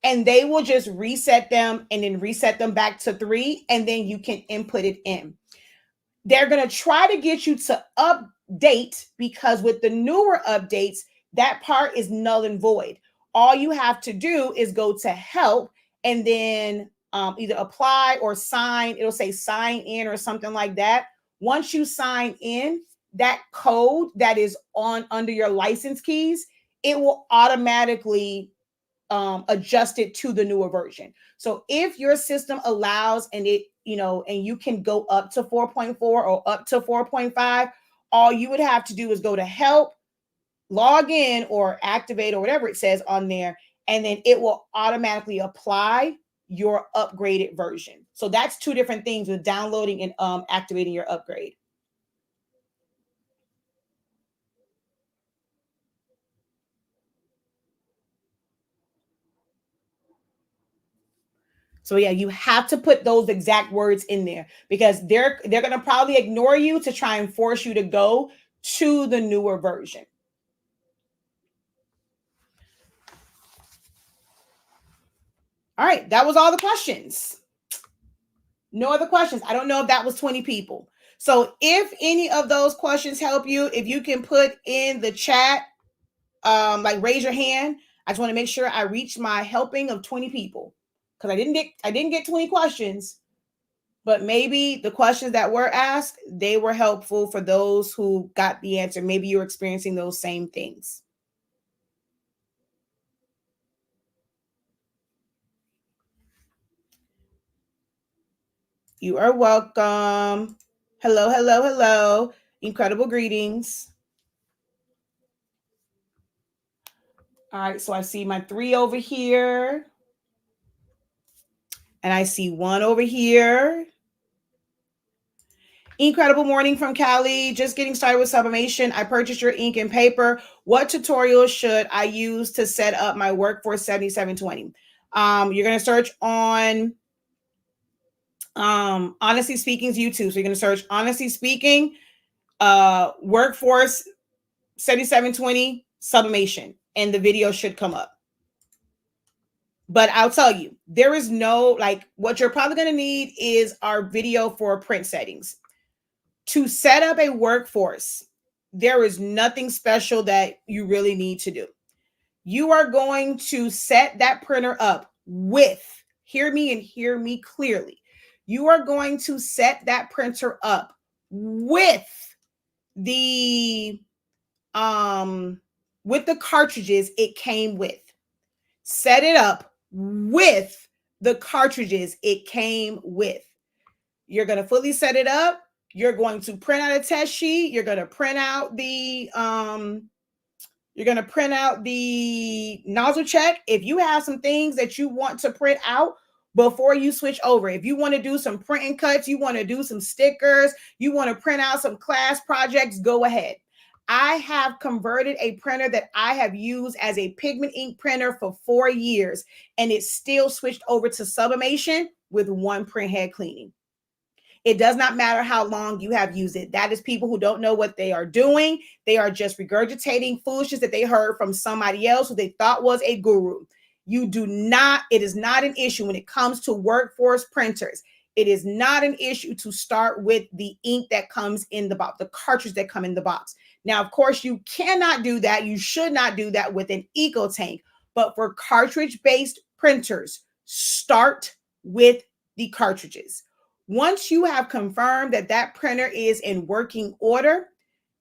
and they will just reset them and then reset them back to 3, and then you can input it in. They're going to try to get you to update, because with the newer updates, that part is null and void. All you have to do is go to help, and then either apply or sign. It'll say sign in or something like that. Once you sign in, that code that is on under your license keys, it will automatically adjust it to the newer version. So if your system allows, and it, and you can go up to 4.4 or up to 4.5, all you would have to do is go to help, log in or activate or whatever it says on there, and then it will automatically apply your upgraded version. So that's 2 different things with downloading and activating your upgrade. So yeah, you have to put those exact words in there, because they're going to probably ignore you to try and force you to go to the newer version. All right, that was all the questions. No other questions. I don't know if that was 20 people. So if any of those questions help you, if you can put in the chat, like raise your hand. I just want to make sure I reach my helping of 20 people, because I didn't get 20 questions, but maybe the questions that were asked, they were helpful for those who got the answer. Maybe you're experiencing those same things. You are welcome. Hello, hello, hello. Incredible greetings. All right, so I see my 3 over here. And I see 1 over here. Incredible morning from Cali. Just getting started with sublimation. I purchased your ink and paper. What tutorial should I use to set up my Workforce 7720? You're going to search on Honestly Speaking's YouTube. So you're going to search Honestly Speaking, Workforce 7720 sublimation, and the video should come up. But I'll tell you, there is no, like, what you're probably going to need is our video for print settings. To set up a Workforce, there is nothing special that you really need to do. You are going to set that printer up with, hear me and hear me clearly. You are going to set that printer up with the cartridges it came with. Set it up with the cartridges it came with. You're going to fully set it up. You're going to print out a test sheet. You're going to print out the nozzle check. If you have some things that you want to print out before you switch over, if you want to do some printing cuts, you want to do some stickers, you want to print out some class projects, go ahead. I have converted a printer that I have used as a pigment ink printer for 4 years, and it still switched over to sublimation with 1 print head cleaning. It does not matter how long you have used it. That is people who don't know what they are doing. They are just regurgitating foolishness that they heard from somebody else who they thought was a guru. It is not an issue when it comes to Workforce printers. It is not an issue to start with the ink that comes in the box, the cartridge that come in the box. Now, of course, you cannot do that. You should not do that with an EcoTank. But for cartridge-based printers, start with the cartridges. Once you have confirmed that that printer is in working order,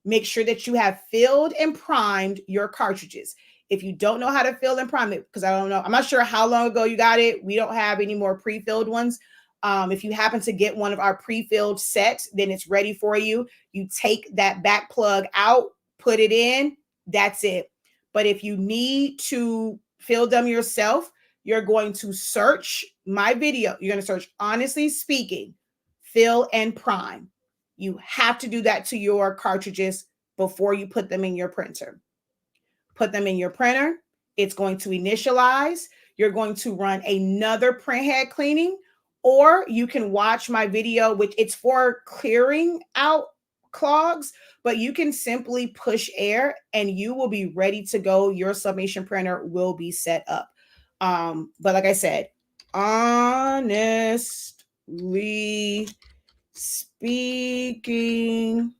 make sure that you have filled and primed your cartridges. If you don't know how to fill and prime it, because I don't know, I'm not sure how long ago you got it. We don't have any more pre-filled ones. If you happen to get one of our pre-filled sets, then it's ready for you. You take that back plug out, put it in, that's it. But if you need to fill them yourself, you're going to search my video. You're going to search Honestly Speaking, fill and prime. You have to do that to your cartridges before you put them in your printer. Put them in your printer. It's going to initialize. You're going to run another print head cleaning, or you can watch my video, which it's for clearing out clogs, but you can simply push air and you will be ready to go. Your sublimation printer will be set up. But like I said, honestly speaking,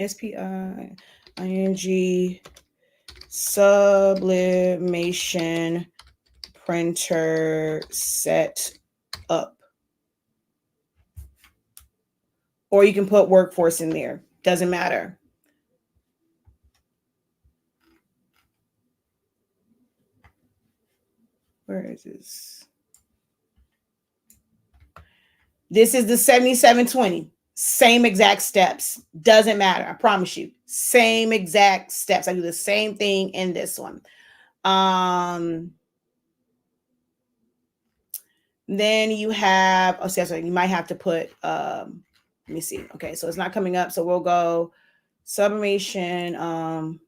SPING sublimation printer set up. Or you can put Workforce in there. Doesn't matter. Where is this? This is the 7720. Same exact steps. Doesn't matter. I promise you. Same exact steps. I do the same thing in this one. Then you have, you might have to put, let me see. Okay, so it's not coming up. So we'll go sublimation,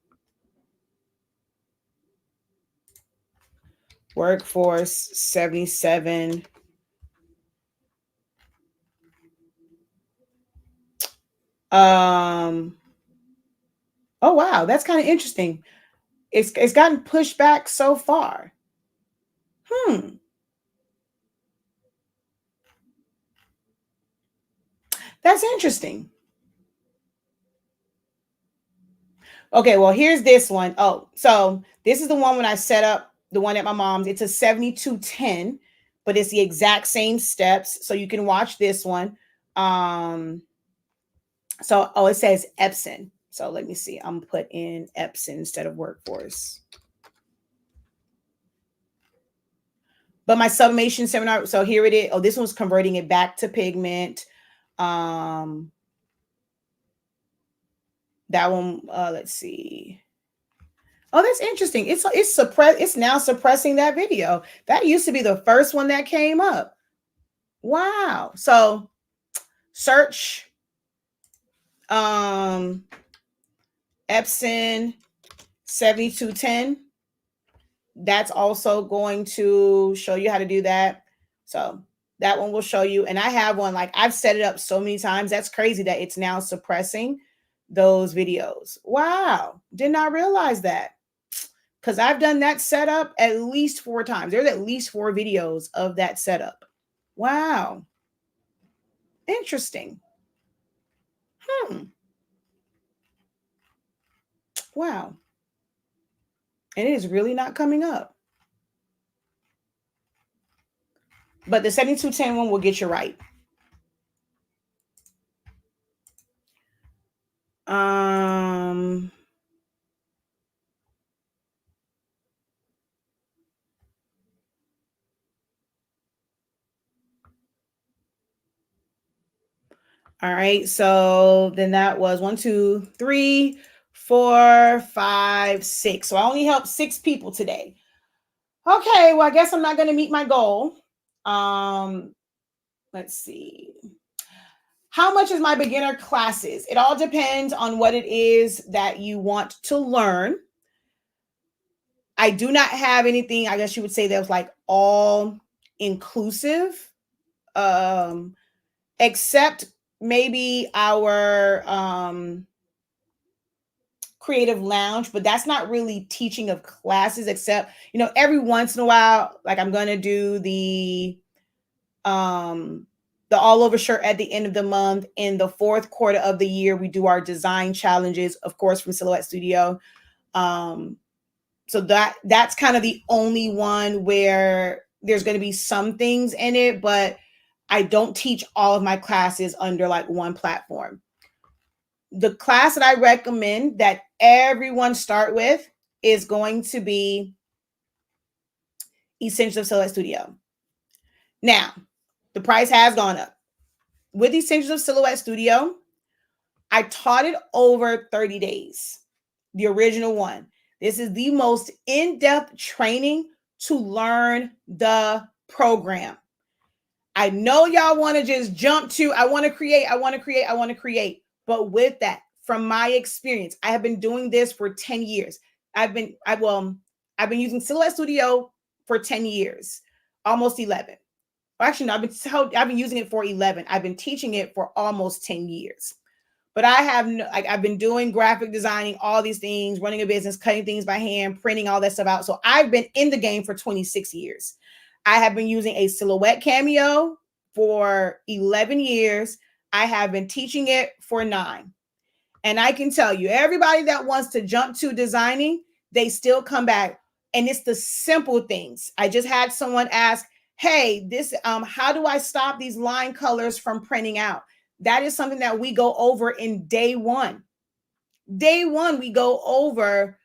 Workforce 77. Oh wow, that's kind of interesting. It's gotten pushed back so far. That's interesting. Okay, well, here's this one. Oh, so this is the one when I set up the one at my mom's. It's a 7210, but it's the exact same steps. So you can watch this one. It says Epson. So let me see. I'm gonna put in Epson instead of Workforce. But my sublimation seminar, so here it is. Oh, this one's converting it back to pigment. That one, let's see. Oh, that's interesting. It's now suppressing that video. That used to be the first one that came up. Wow. So search Epson 7210. That's also going to show you how to do that. So that one will show you. And I have one, like I've set it up so many times. That's crazy that it's now suppressing those videos. Wow. Did not realize that. Because I've done that setup at least 4 times. There's at least 4 videos of that setup. Wow. Interesting. Wow. And it is really not coming up. But the 7210 one will get you right. All right, so then that was 1, 2, 3, 4, 5, 6. So I only helped 6 people today. Okay, well, I guess I'm not going to meet my goal. Let's see. How much is my beginner classes? It all depends on what it is that you want to learn. I do not have anything, I guess you would say, that was like all inclusive, except maybe our creative lounge, but that's not really teaching of classes, except, every once in a while, like I'm going to do the all over shirt at the end of the month. In the 4th quarter of the year, we do our design challenges, of course, from Silhouette Studio. So that's kind of the only one where there's going to be some things in it, but I don't teach all of my classes under like one platform. The class that I recommend that everyone start with is going to be Essentials of Silhouette Studio. Now, the price has gone up. With Essentials of Silhouette Studio, I taught it over 30 days, the original one. This is the most in-depth training to learn the program. I know y'all want to just jump to, I want to create. But with that, from my experience, I have been doing this for 10 years. I've been using Silhouette Studio for 10 years, almost 11. Actually, no, I've been using it for 11. I've been teaching it for almost 10 years. But I've been doing graphic designing, all these things, running a business, cutting things by hand, printing all that stuff out. So I've been in the game for 26 years. I have been using a Silhouette Cameo for 11 years. I have been teaching it for 9. And I can tell you, everybody that wants to jump to designing, they still come back. And it's the simple things. I just had someone ask, hey, how do I stop these line colors from printing out? That is something that we go over in day 1. Day 1, we go over,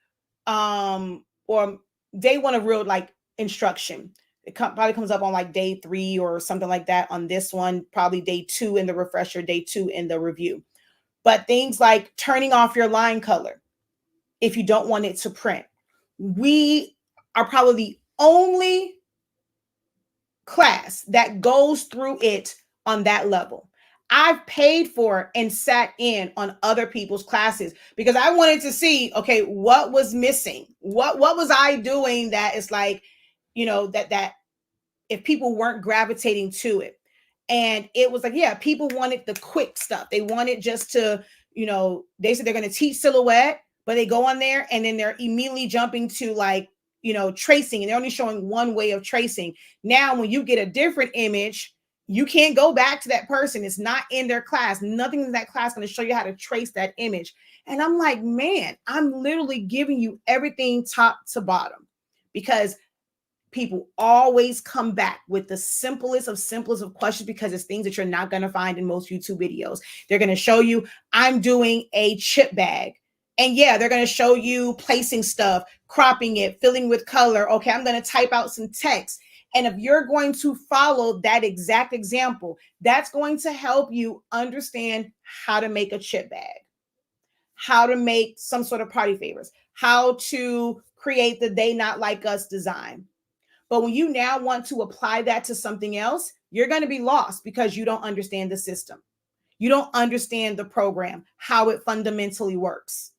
or day 1 of real like instruction. It probably comes up on like day 3 or something like that on this one, probably day 2 in the refresher, day 2 in the review. But things like turning off your line color if you don't want it to print. We are probably the only class that goes through it on that level. I've paid for and sat in on other people's classes because I wanted to see, okay, what was missing? What was I doing that is like, that if people weren't gravitating to it. And it was like, yeah, people wanted the quick stuff. They wanted just to, they said they're going to teach Silhouette, but they go on there and then they're immediately jumping to like, tracing, and they're only showing one way of tracing. Now, when you get a different image, you can't go back to that person. It's not in their class. Nothing in that class is going to show you how to trace that image. And I'm like, man, I'm literally giving you everything top to bottom, because people always come back with the simplest of questions, because it's things that you're not going to find in most YouTube videos. They're going to show you, I'm doing a chip bag. And yeah, they're going to show you placing stuff, cropping it, filling with color. Okay, I'm going to type out some text. And if you're going to follow that exact example, that's going to help you understand how to make a chip bag, how to make some sort of party favors, how to create the They Not Like Us design. But when you now want to apply that to something else, you're going to be lost because you don't understand the system. You don't understand the program, how it fundamentally works.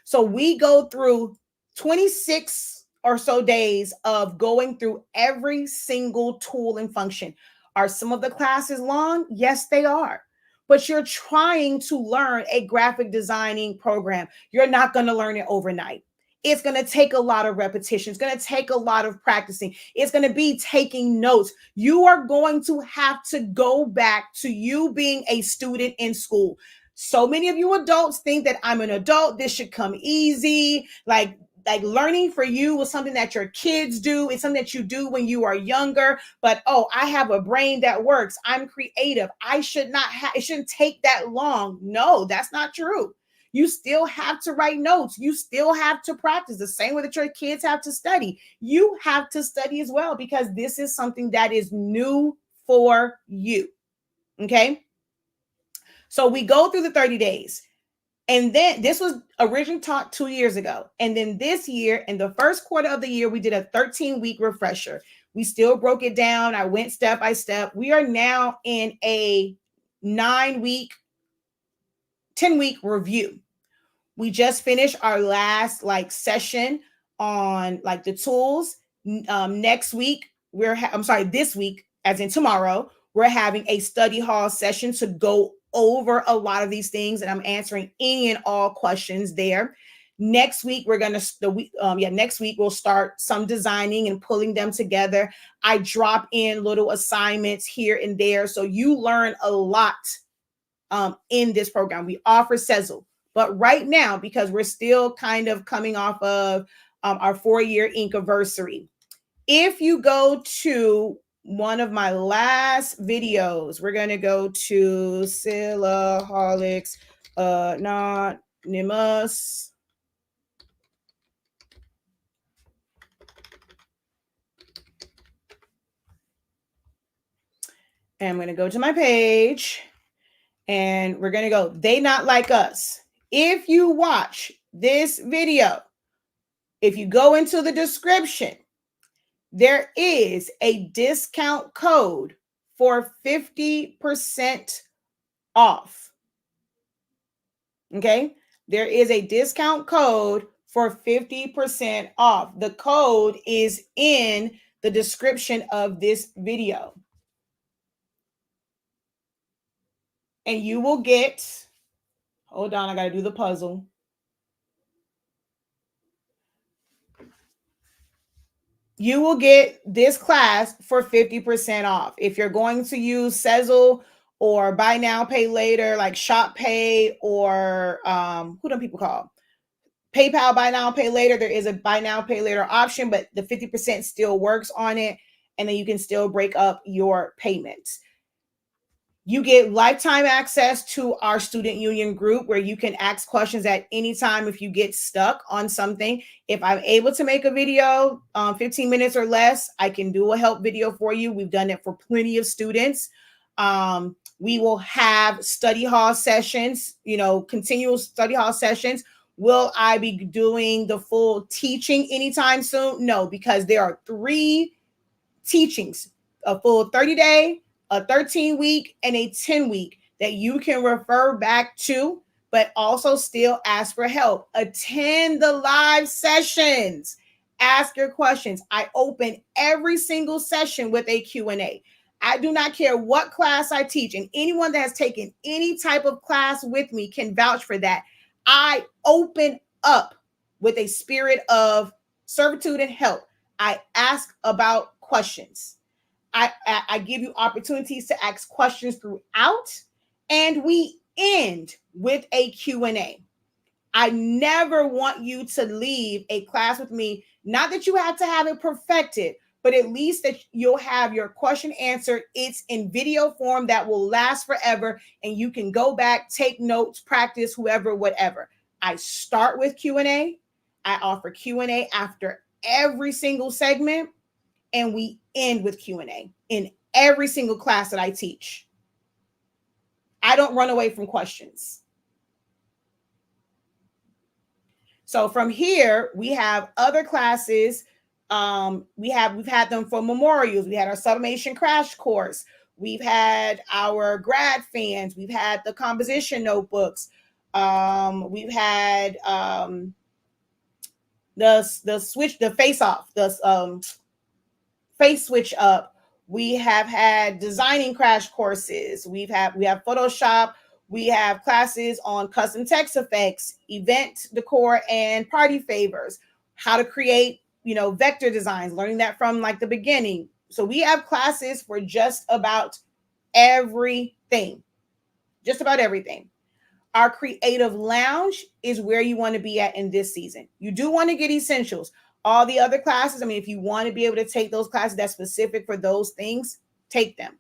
So we go through 26 or so days of going through every single tool and function. Are some of the classes long? Yes, they are. But you're trying to learn a graphic designing program. You're not going to learn it overnight. It's going to take a lot of repetition. It's going to take a lot of practicing. It's going to be taking notes. You are going to have to go back to you being a student in school. So many of you adults think that I'm an adult, this should come easy. Like learning for you was something that your kids do. It's something that you do when you are younger. But oh, I have a brain that works. I'm creative. I should not have, it shouldn't take that long. No, that's not true. You still have to write notes. You still have to practice the same way that your kids have to study. You have to study as well because this is something that is new for you. Okay. So we go through the 30 days. And then this was originally taught 2 years ago. And then this year, in the first quarter of the year, we did a 13-week refresher. We still broke it down. I went step by step. We are now in a 9-week, 10-week review. We just finished our last session on the tools. Next week, this week, as in tomorrow, we're having a study hall session to go over a lot of these things, and I'm answering any and all questions there. Next week, next week we'll start some designing and pulling them together. I drop in little assignments here and there, so you learn a lot in this program. We offer Sezzle, but right now, because we're still kind of coming off of our 4-year Inkiversary, if you go to one of my last videos, we're going to go to Syllaholics Anonymous. And I'm going to go to my page and we're going to go, They Not Like Us. If you watch this video, if you go into the description, there is a discount code for 50% off. Okay, there is a discount code for 50% off. The code is in the description of this video. And you will get, hold on, I got to do the puzzle. You will get this class for 50% off. If you're going to use Sezzle or buy now, pay later, like Shop Pay, or who do people call? PayPal, buy now, pay later. There is a buy now, pay later option, but the 50% still works on it. And then you can still break up your payments. You get lifetime access to our student union group where you can ask questions at any time if you get stuck on something. If I'm able to make a video 15 minutes or less, I can do a help video for you. We've done it for plenty of students. We will have study hall sessions, continual study hall sessions. Will I be doing the full teaching anytime soon? No, because there are 3 teachings, a full 30-day, a 13-week, and a 10-week that you can refer back to, but also still ask for help. Attend the live sessions. Ask your questions. I open every single session with a Q&A. I do not care what class I teach, and anyone that has taken any type of class with me can vouch for that. I open up with a spirit of servitude and help. I ask about questions. I give you opportunities to ask questions throughout, and we end with a Q&A. I never want you to leave a class with me, not that you have to have it perfected, but at least that you'll have your question answered. It's in video form that will last forever, and you can go back, take notes, practice, whoever, whatever. I start with Q&A. I offer Q&A after every single segment. and we end with Q&A in every single class that I teach. I don't run away from questions. So from here, we have other classes. We've had them for memorials. We had our sublimation crash course. We've had our grad fans. We've had the composition notebooks. We've had the switch, the face off, the face switch up. We have had designing crash courses. We have Photoshop. We have classes on custom text effects, event decor, and party favors. How to create, vector designs. Learning that from like the beginning. So we have classes for just about everything. Just about everything. Our creative lounge is where you want to be at in this season. You do want to get essentials. All the other classes, I mean, if you want to be able to take those classes that's specific for those things, take them,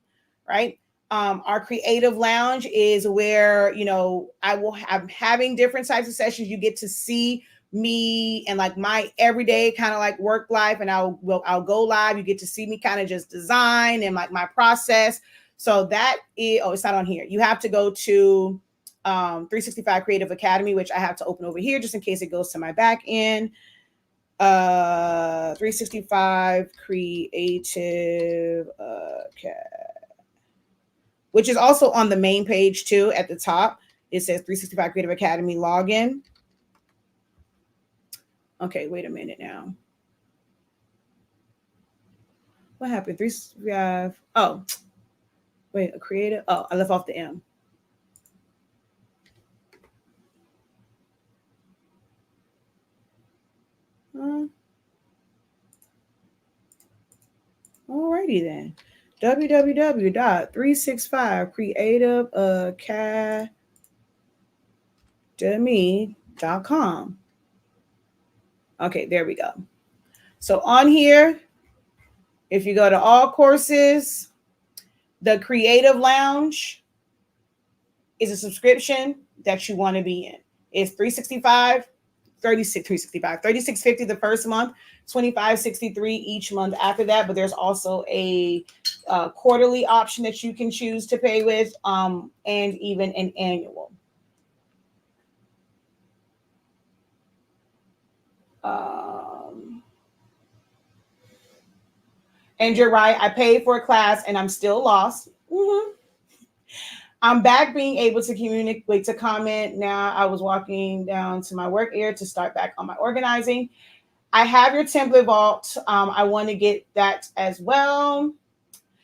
right? Our creative lounge is where, I'm having different types of sessions. You get to see me and like my everyday kind of like work life, and I'll go live. You get to see me kind of just design and like my process. So that is, it's not on here. You have to go to 365 Creative Academy, which I have to open over here just in case it goes to my back end. 365 Creative Academy, which is also on the main page too. At the top, it says 365 Creative Academy login. Okay, wait a minute now. What happened? 365. Oh, wait, a creative. Oh, I left off the M. Alrighty then. www.365creativeacademy.com. Okay, there we go. So on here, if you go to all courses, the Creative Lounge is a subscription that you want to be in. It's $36.50 the first month, $25.63 each month after that. But there's also a quarterly option that you can choose to pay with, and even an annual. And you're right, I paid for a class and I'm still lost. Mm-hmm. I'm back being able to communicate, to comment now. I was walking down to my work area to start back on my organizing. I have your template vault. I want to get that as well.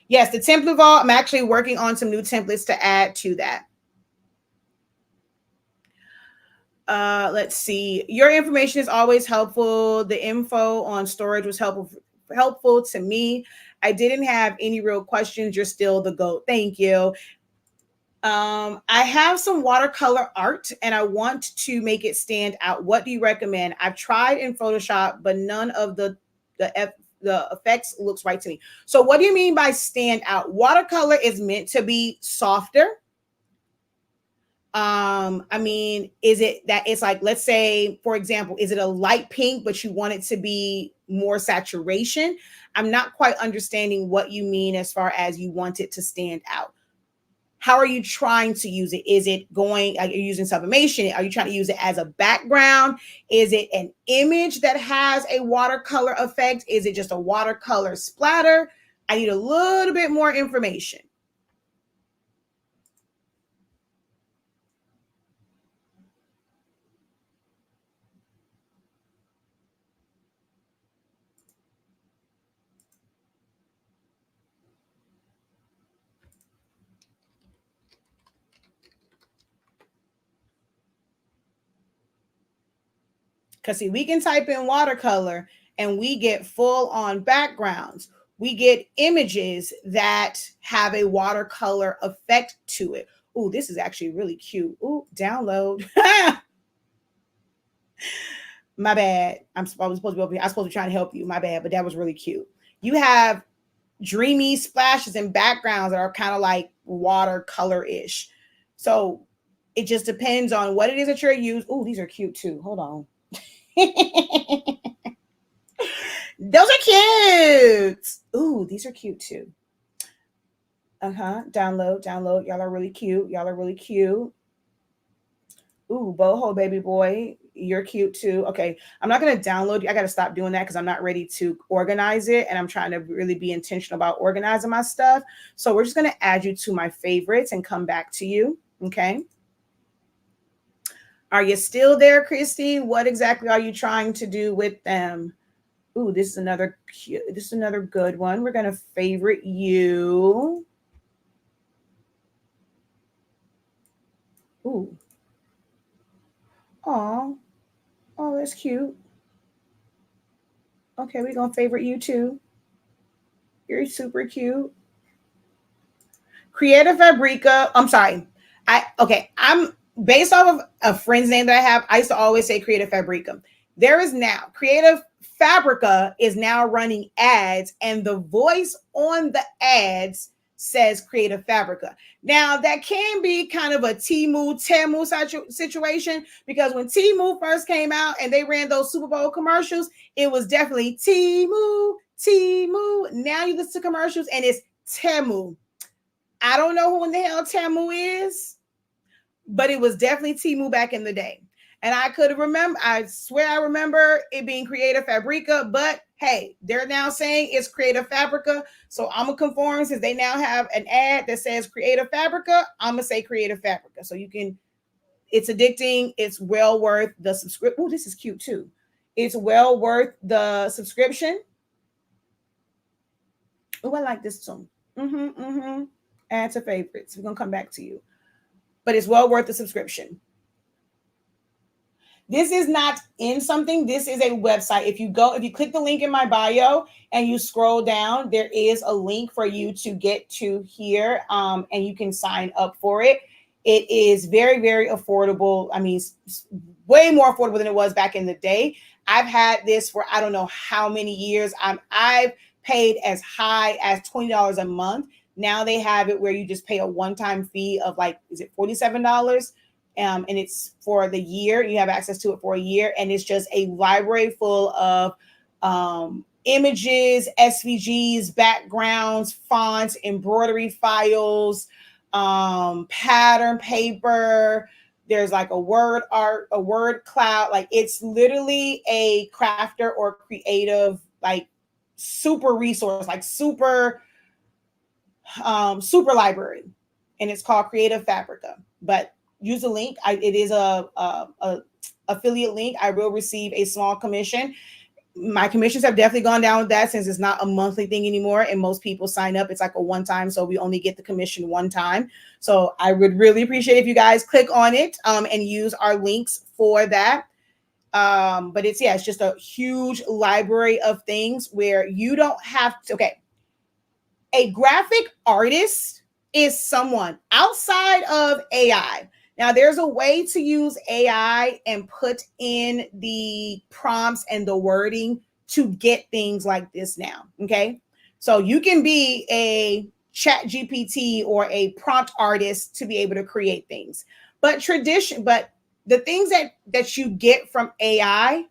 Yes, the template vault. I'm actually working on some new templates to add to that. Let's see. Your information is always helpful. The info on storage was helpful to me. I didn't have any real questions. You're still the GOAT. Thank you. I have some watercolor art and I want to make it stand out. What do you recommend? I've tried in Photoshop, but none of the effects looks right to me. So what do you mean by stand out? Watercolor is meant to be softer. I mean, is it that it's like, let's say, for example, is it a light pink, but you want it to be more saturation? I'm not quite understanding what you mean as far as you want it to stand out. How are you trying to use it? Is it going, are you using sublimation? Are you trying to use it as a background? Is it an image that has a watercolor effect? Is it just a watercolor splatter? I need a little bit more information. Because see, we can type in watercolor and we get full on backgrounds. We get images that have a watercolor effect to it. Oh, this is actually really cute. Oh, download. My bad. I was supposed to be trying to help you. My bad, but that was really cute. You have dreamy splashes and backgrounds that are kind of like watercolor-ish. So it just depends on what it is that you're using. Oh, these are cute too. Hold on. Those are cute. Ooh, these are cute too. Download. Y'all are really cute. Ooh, boho baby boy, you're cute too. Okay, I'm not gonna download. I gotta stop doing that because I'm not ready to organize it, and I'm trying to really be intentional about organizing my stuff. So we're just gonna add you to my favorites and come back to you. Okay. Are you still there, Christy? What exactly are you trying to do with them? Ooh, this is another cute. This is another good one. We're gonna favorite you. Ooh. Oh, oh, that's cute. Okay, we're gonna favorite you too. You're super cute. Creative Fabrica. I'm sorry. I'm based off of a friend's name that I have. I used to always say Creative Fabrica. There is now Creative Fabrica is now running ads, and the voice on the ads says Creative Fabrica. Now that can be kind of a Temu situation because when Temu first came out and they ran those Super Bowl commercials, it was definitely Temu. Now you listen to commercials and it's Temu. I don't know who in the hell Temu is, but it was definitely Temu back in the day. And I could remember, I swear I remember it being Creative Fabrica, but hey, they're now saying it's Creative Fabrica. So I'm going to conform since they now have an ad that says Creative Fabrica. I'm going to say Creative Fabrica. So you can, it's addicting. It's well worth the subscription. Oh, this is cute too. It's well worth the subscription. Oh, I like this too. Add to favorites. We're going to come back to you. But it's well worth the subscription. This is not in something. This is a website. If you click the link in my bio and you scroll down, there is a link for you to get to here, and you can sign up for it. It is very, very affordable. I mean, way more affordable than it was back in the day. I've had this for I don't know how many years. I've paid as high as $20 a month. Now they have it where you just pay a one-time fee of like, is it $47? And it's for the year. You have access to it for a year. And it's just a library full of images, SVGs, backgrounds, fonts, embroidery files, pattern paper. There's like a word art, a word cloud. Like it's literally a crafter or creative, like super resource, like super library. And it's called Creative Fabrica. But use the link. It is a affiliate link. I will receive a small commission. My commissions have definitely gone down with that since it's not a monthly thing anymore. And most people sign up. It's like a one time. So we only get the commission one time. So I would really appreciate if you guys click on it and use our links for that. But it's just a huge library of things where you don't have to. Okay. A graphic artist is someone outside of AI. Now, there's a way to use AI and put in the prompts and the wording to get things like this now. Okay. So you can be a chat GPT or a prompt artist to be able to create things. But the things that you get from AI,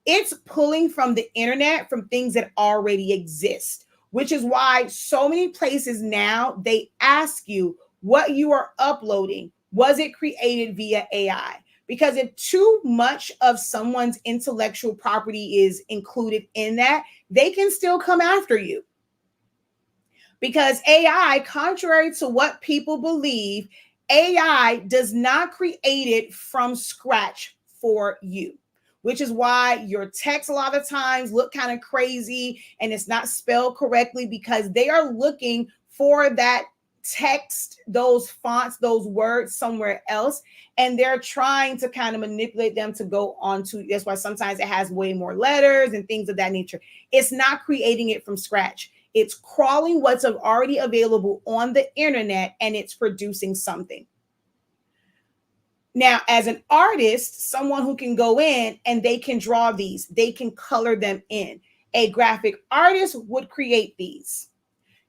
it's pulling from the internet, from things that already exist, which is why so many places now, they ask you what you are uploading. Was it created via AI? Because if too much of someone's intellectual property is included in that, they can still come after you. Because AI, contrary to what people believe, AI does not create it from scratch for you, which is why your text a lot of times look kind of crazy and it's not spelled correctly because they are looking for that text, those fonts, those words somewhere else, and they're trying to kind of manipulate them to go on to. That's why sometimes it has way more letters and things of that nature. It's not creating it from scratch. It's crawling what's already available on the internet and it's producing something. Now, as an artist, someone who can go in and they can draw these, they can color them in. A graphic artist would create these.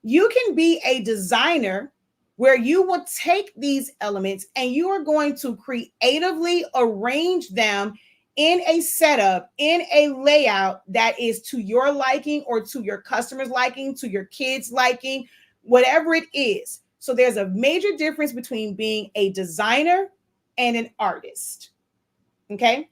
You can be a designer where you will take these elements and you are going to creatively arrange them in a setup, in a layout that is to your liking or to your customers' liking, to your kids' liking, whatever it is. So there's a major difference between being a designer and an artist. Okay.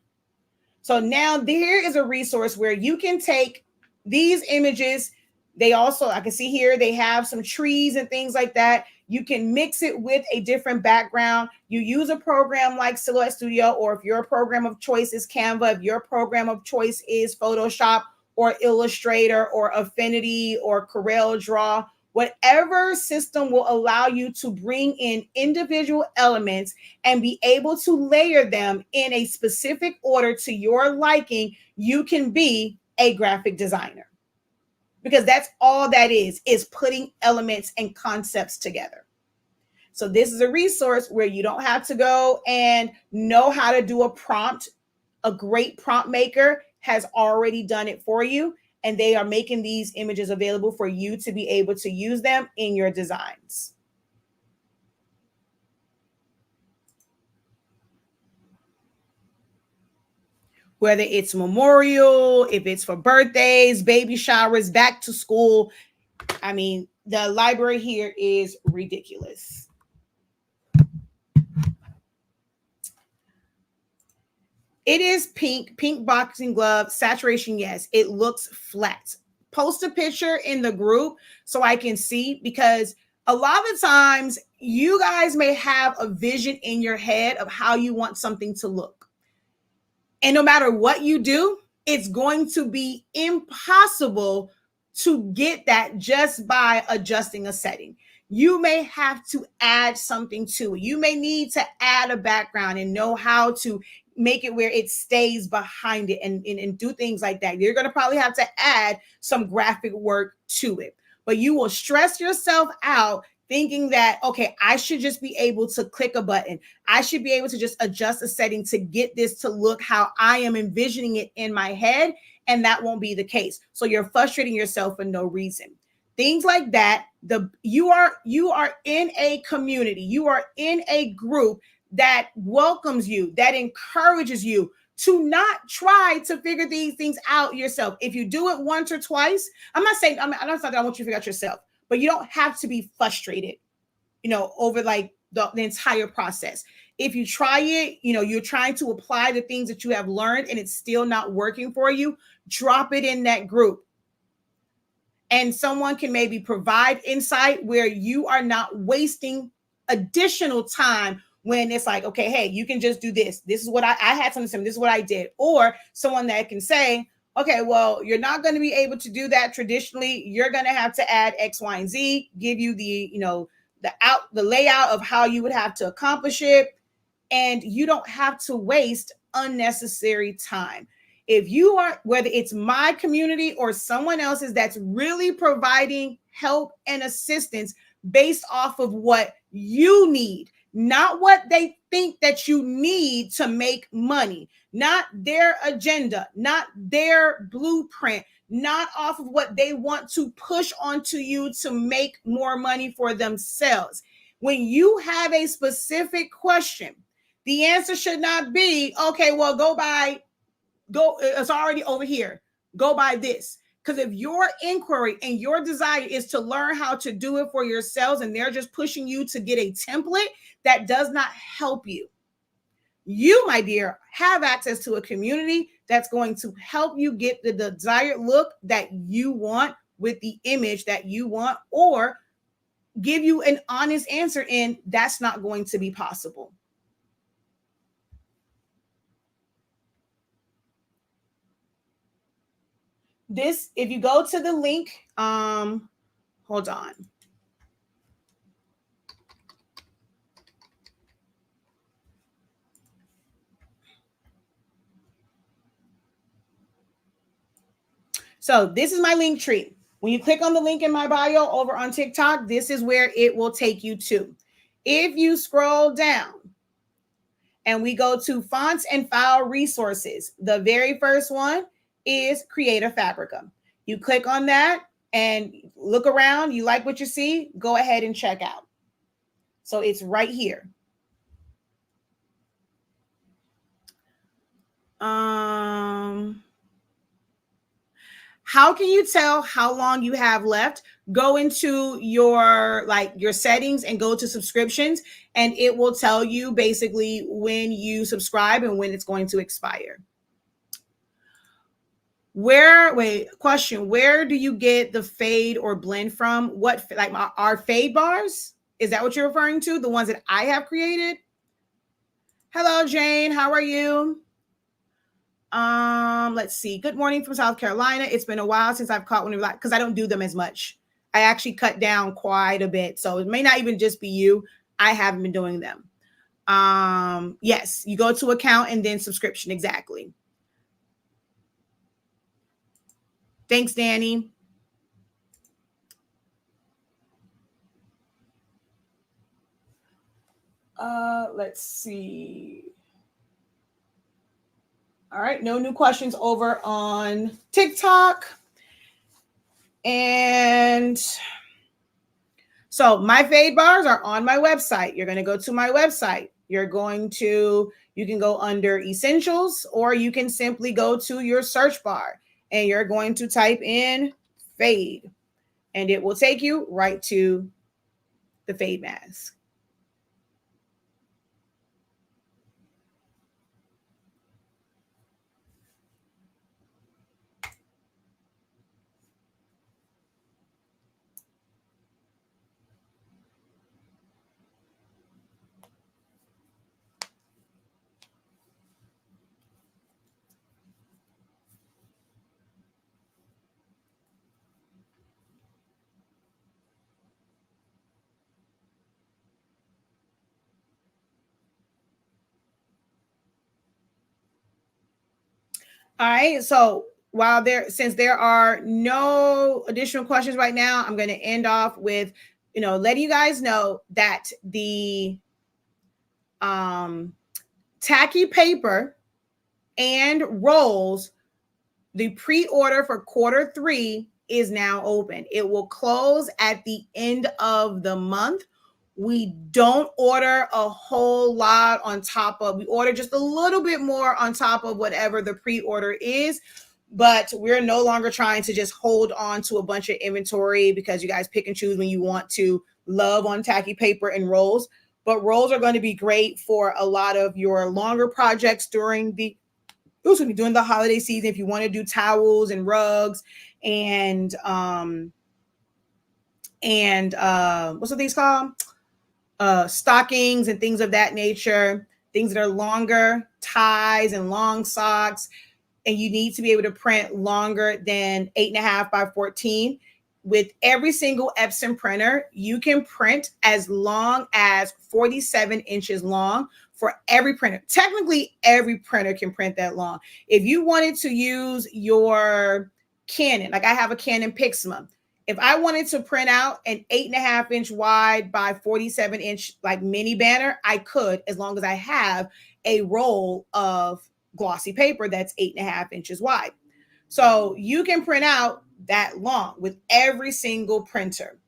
So now there is a resource where you can take these images. They also, I can see here, they have some trees and things like that. You can mix it with a different background. You use a program like Silhouette Studio, or if your program of choice is Canva, if your program of choice is Photoshop or Illustrator or Affinity or Corel Draw, whatever system will allow you to bring in individual elements and be able to layer them in a specific order to your liking, you can be a graphic designer. Because that's all that is putting elements and concepts together. So this is a resource where you don't have to go and know how to do a prompt. A great prompt maker has already done it for you, and they are making these images available for you to be able to use them in your designs. Whether it's memorial, if it's for birthdays, baby showers, back to school. I mean, the library here is ridiculous. It is pink boxing glove, saturation, yes. It looks flat. Post a picture in the group so I can see, because a lot of the times you guys may have a vision in your head of how you want something to look. And no matter what you do, it's going to be impossible to get that just by adjusting a setting. You may have to add something to it. You may need to add a background and know how to make it where it stays behind it and do things like that. You're going to probably have to add some graphic work to it, but you will stress yourself out thinking that, okay, I should just be able to click a button. I should be able to just adjust a setting to get this to look how I am envisioning it in my head. And that won't be the case. So you're frustrating yourself for no reason. Things like that. You are in a community. You are in a group that welcomes you, that encourages you to not try to figure these things out yourself. If you do it once or twice, I'm not saying that I want you to figure out yourself, but you don't have to be frustrated, over like the entire process. If you try it, you're trying to apply the things that you have learned and it's still not working for you, drop it in that group. And someone can maybe provide insight where you are not wasting additional time when it's like, okay, hey, you can just do this. This is what I had something similar. This is what I did. Or someone that can say, okay, well, you're not going to be able to do that traditionally. You're going to have to add X, Y, and Z, give you the layout of how you would have to accomplish it. And you don't have to waste unnecessary time. If you are, whether it's my community or someone else's that's really providing help and assistance based off of what you need, not what they think that you need to make money, not their agenda, not their blueprint, not off of what they want to push onto you to make more money for themselves. When you have a specific question, the answer should not be, okay, well, it's already over here. Go buy this. Because if your inquiry and your desire is to learn how to do it for yourselves and they're just pushing you to get a template that does not help you, you, my dear, have access to a community that's going to help you get the desired look that you want with the image that you want, or give you an honest answer in that's not going to be possible. This, if you go to the link, hold on. So this is my link tree. When you click on the link in my bio over on TikTok, this is where it will take you to. If you scroll down and we go to fonts and file resources, the very first one is Creative Fabrica. You click on that and look around. You like what you see, go ahead and check out. So it's right here. How can you tell how long you have left? Go into your settings and go to subscriptions, and it will tell you basically when you subscribe and when it's going to expire. Question, where do you get the fade or blend from? What, like our fade bars? Is that what you're referring to? The ones that I have created? Hello, Jane. How are you? Let's see. Good morning from South Carolina. It's been a while since I've caught one of you, because I don't do them as much. I actually cut down quite a bit. So it may not even just be you. I haven't been doing them. Yes, you go to account and then subscription. Exactly. Thanks, Danny. Let's see. All right, no new questions over on TikTok. And so my fade bars are on my website. You're going to go to my website. You can go under essentials, or you can simply go to your search bar and you're going to type in fade, and it will take you right to the fade mask. All right. So since there are no additional questions right now, I'm going to end off with, letting you guys know that the tacky paper and rolls, the pre-order for Q3 is now open. It will close at the end of the month. We don't order a whole lot on top of, we order just a little bit more on top of whatever the pre-order is, but we're no longer trying to just hold on to a bunch of inventory because you guys pick and choose when you want to love on tacky paper and rolls. But rolls are going to be great for a lot of your longer projects during the holiday season. If you want to do towels and rugs and what's the things called? Stockings and things of that nature, things that are longer, ties and long socks, and you need to be able to print longer than 8.5 by 14. With every single Epson printer, you can print as long as 47 inches long for every printer. Technically, every printer can print that long. If you wanted to use your Canon, like I have a Canon Pixma, if I wanted to print out an 8.5 inch wide by 47 inch like mini banner, I could, as long as I have a roll of glossy paper that's 8.5 inches wide. So you can print out that long with every single printer.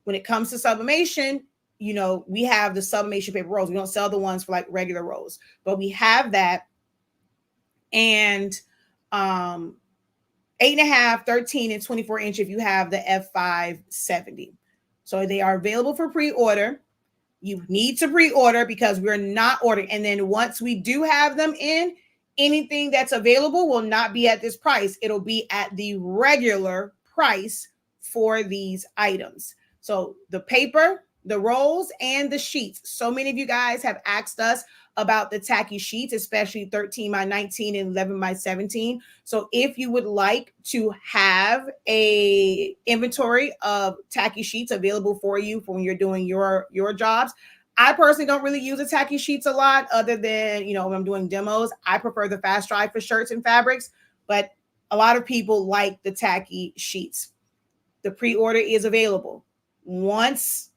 When it comes to sublimation, we have the sublimation paper rolls. We don't sell the ones for like regular rolls, but we have that. And 8.5, 13, and 24 inch if you have the F570. So they are available for pre-order. You need to pre-order because we're not ordering. And then once we do have them in, anything that's available will not be at this price. It'll be at the regular price for these items. So the paper, the rolls, and the sheets. So many of you guys have asked us about the tacky sheets, especially 13 by 19 and 11 by 17. So if you would like to have a inventory of tacky sheets available for you for when you're doing your jobs, I personally don't really use the tacky sheets a lot other than, when I'm doing demos. I prefer the fast dry for shirts and fabrics, but a lot of people like the tacky sheets. The pre-order is available. Once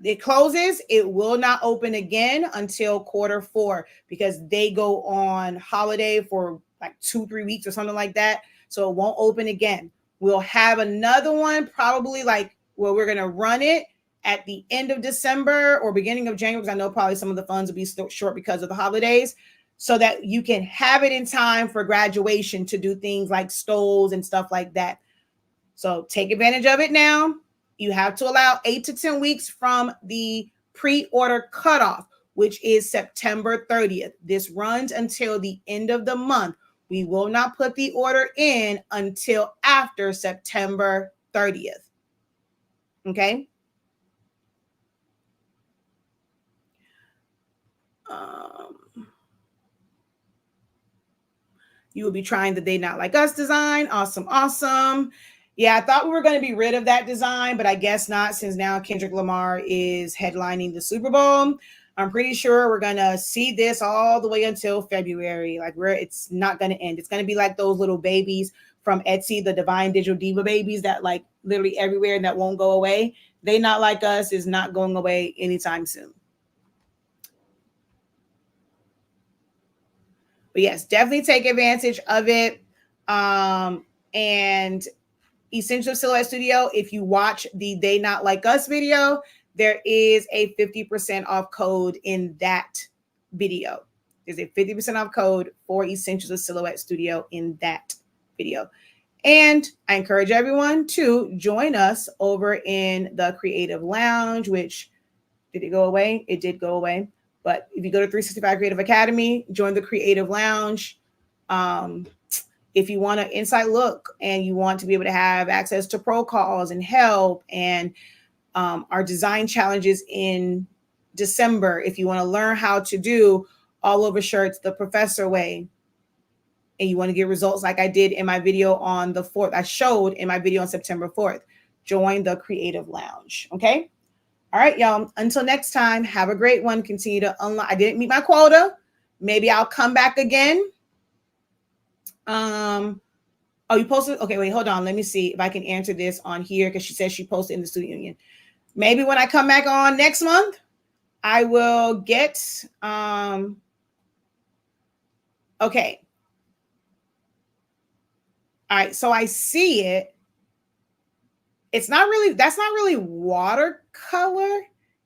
it closes, it will not open again until Q4 because they go on holiday for like 2-3 weeks or something like that. So it won't open again. We'll have another one probably we're going to run it at the end of December or beginning of January, because I know probably some of the funds will be short because of the holidays. so that you can have it in time for graduation to do things like stoles and stuff like that. So take advantage of it now. You have to allow 8 to 10 weeks from the pre-order cutoff, which is September 30th. This runs until the end of the month. We will not put the order in until after September 30th. Okay? You will be trying the They Not Like Us design. Awesome, awesome. Yeah, I thought we were going to be rid of that design, but I guess not, since now Kendrick Lamar is headlining the Super Bowl. I'm pretty sure we're going to see this all the way until February. Like, it's not going to end. It's going to be like those little babies from Etsy, the Divine Digital Diva babies that like literally everywhere and that won't go away. They Not Like Us is not going away anytime soon. But yes, definitely take advantage of it. And Essential Silhouette Studio, if you watch the They Not Like Us video, there is a 50% off code in that video. There's a 50% off code for Essentials Silhouette Studio in that video. And I encourage everyone to join us over in the Creative Lounge, which, did it go away? It did go away. But if you go to 365 Creative Academy, join the Creative Lounge. If you want an inside look and you want to be able to have access to pro calls and help and our design challenges in December, if you want to learn how to do all over shirts the Professor way, and you want to get results like I did in my video on the 4th, I showed in my video on September 4th, join the Creative Lounge. Okay. All right, y'all. Until next time, have a great one. Continue to unlock. I didn't meet my quota. Maybe I'll come back again. Oh, you posted? Okay, wait, hold on. Let me see if I can answer this on here because she says she posted in the student union. Maybe when I come back on next month, I will get okay. All right, so I see it. That's not really watercolor.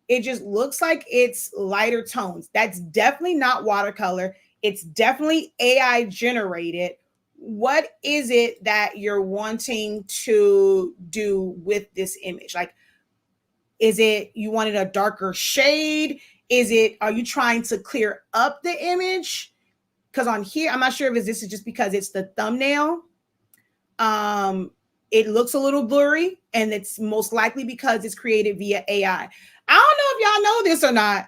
It just looks like it's lighter tones. That's definitely not watercolor. It's definitely AI generated. What is it that you're wanting to do with this image? Like, is it you wanted a darker shade? Are you trying to clear up the image? Because on here, I'm not sure if this is just because it's the thumbnail. It looks a little blurry, and it's most likely because it's created via AI. I don't know if y'all know this or not,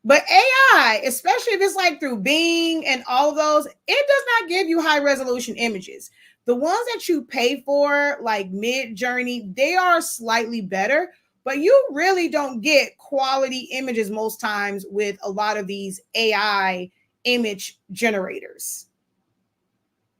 but AI, especially if it's like through Bing and all of those, it does not give you high resolution images. The ones that you pay for, like Midjourney, they are slightly better, but you really don't get quality images most times with a lot of these AI image generators.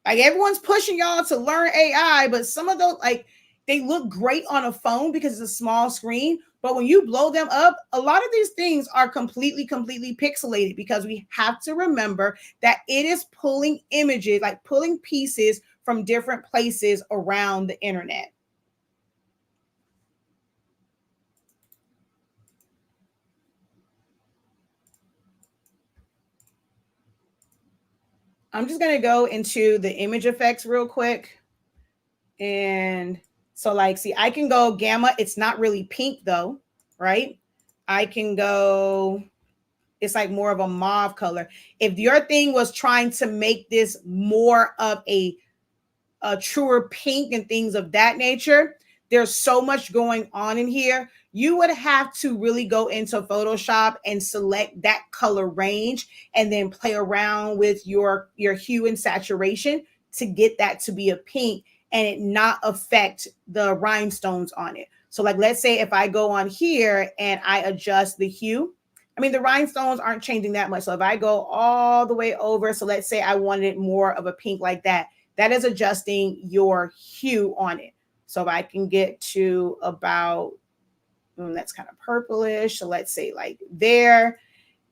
Like, everyone's pushing y'all to learn AI, but some of those, like, they look great on a phone because it's a small screen. But when you blow them up, a lot of these things are completely pixelated, because we have to remember that it is pulling images, like pulling pieces from different places around the internet. I'm just going to go into the image effects real quick. And so, like, see, I can go gamma. It's not really pink though, right? I can go, it's like more of a mauve color. If your thing was trying to make this more of a truer pink and things of that nature, there's so much going on in here. You would have to really go into Photoshop and select that color range and then play around with your hue and saturation to get that to be a pink and it not affect the rhinestones on it. So, like, let's say if I go on here and I adjust the hue, I mean, the rhinestones aren't changing that much. So if I go all the way over, so let's say I wanted it more of a pink like that, that is adjusting your hue on it. So if I can get to about, that's kind of purplish. So let's say like there,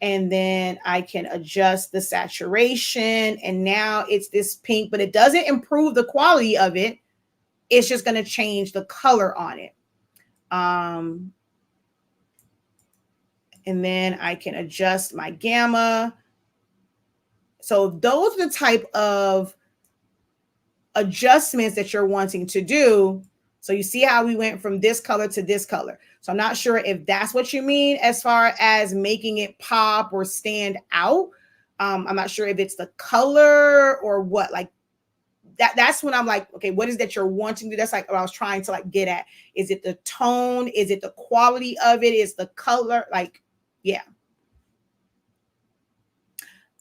and then I can adjust the saturation, and now it's this pink, but it doesn't improve the quality of it. It's just going to change the color on it. And then I can adjust my gamma. So those are the type of adjustments that you're wanting to do. So you see how we went from this color to this color. So I'm not sure if that's what you mean as far as making it pop or stand out. I'm not sure if it's the color or what. Like that's when I'm like, okay, what is that you're wanting to do? That's like what I was trying to like get at. Is it the tone? Is it the quality of it? Is the color? Like, yeah.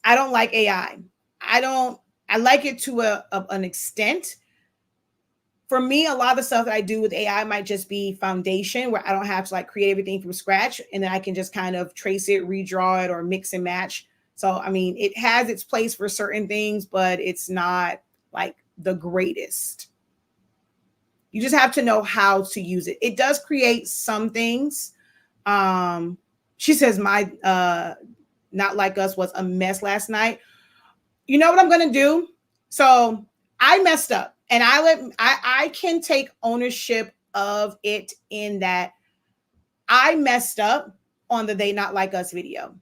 I don't like AI. I don't, I like it to an extent. For me, a lot of the stuff that I do with AI might just be foundation where I don't have to like create everything from scratch and then I can just kind of trace it, redraw it, or mix and match. So, I mean, it has its place for certain things, but it's not like the greatest. You just have to know how to use it. It does create some things. She says, my Not Like Us was a mess last night. You know what I'm gonna do? So I messed up, and I can take ownership of it in that I messed up on the They Not Like Us video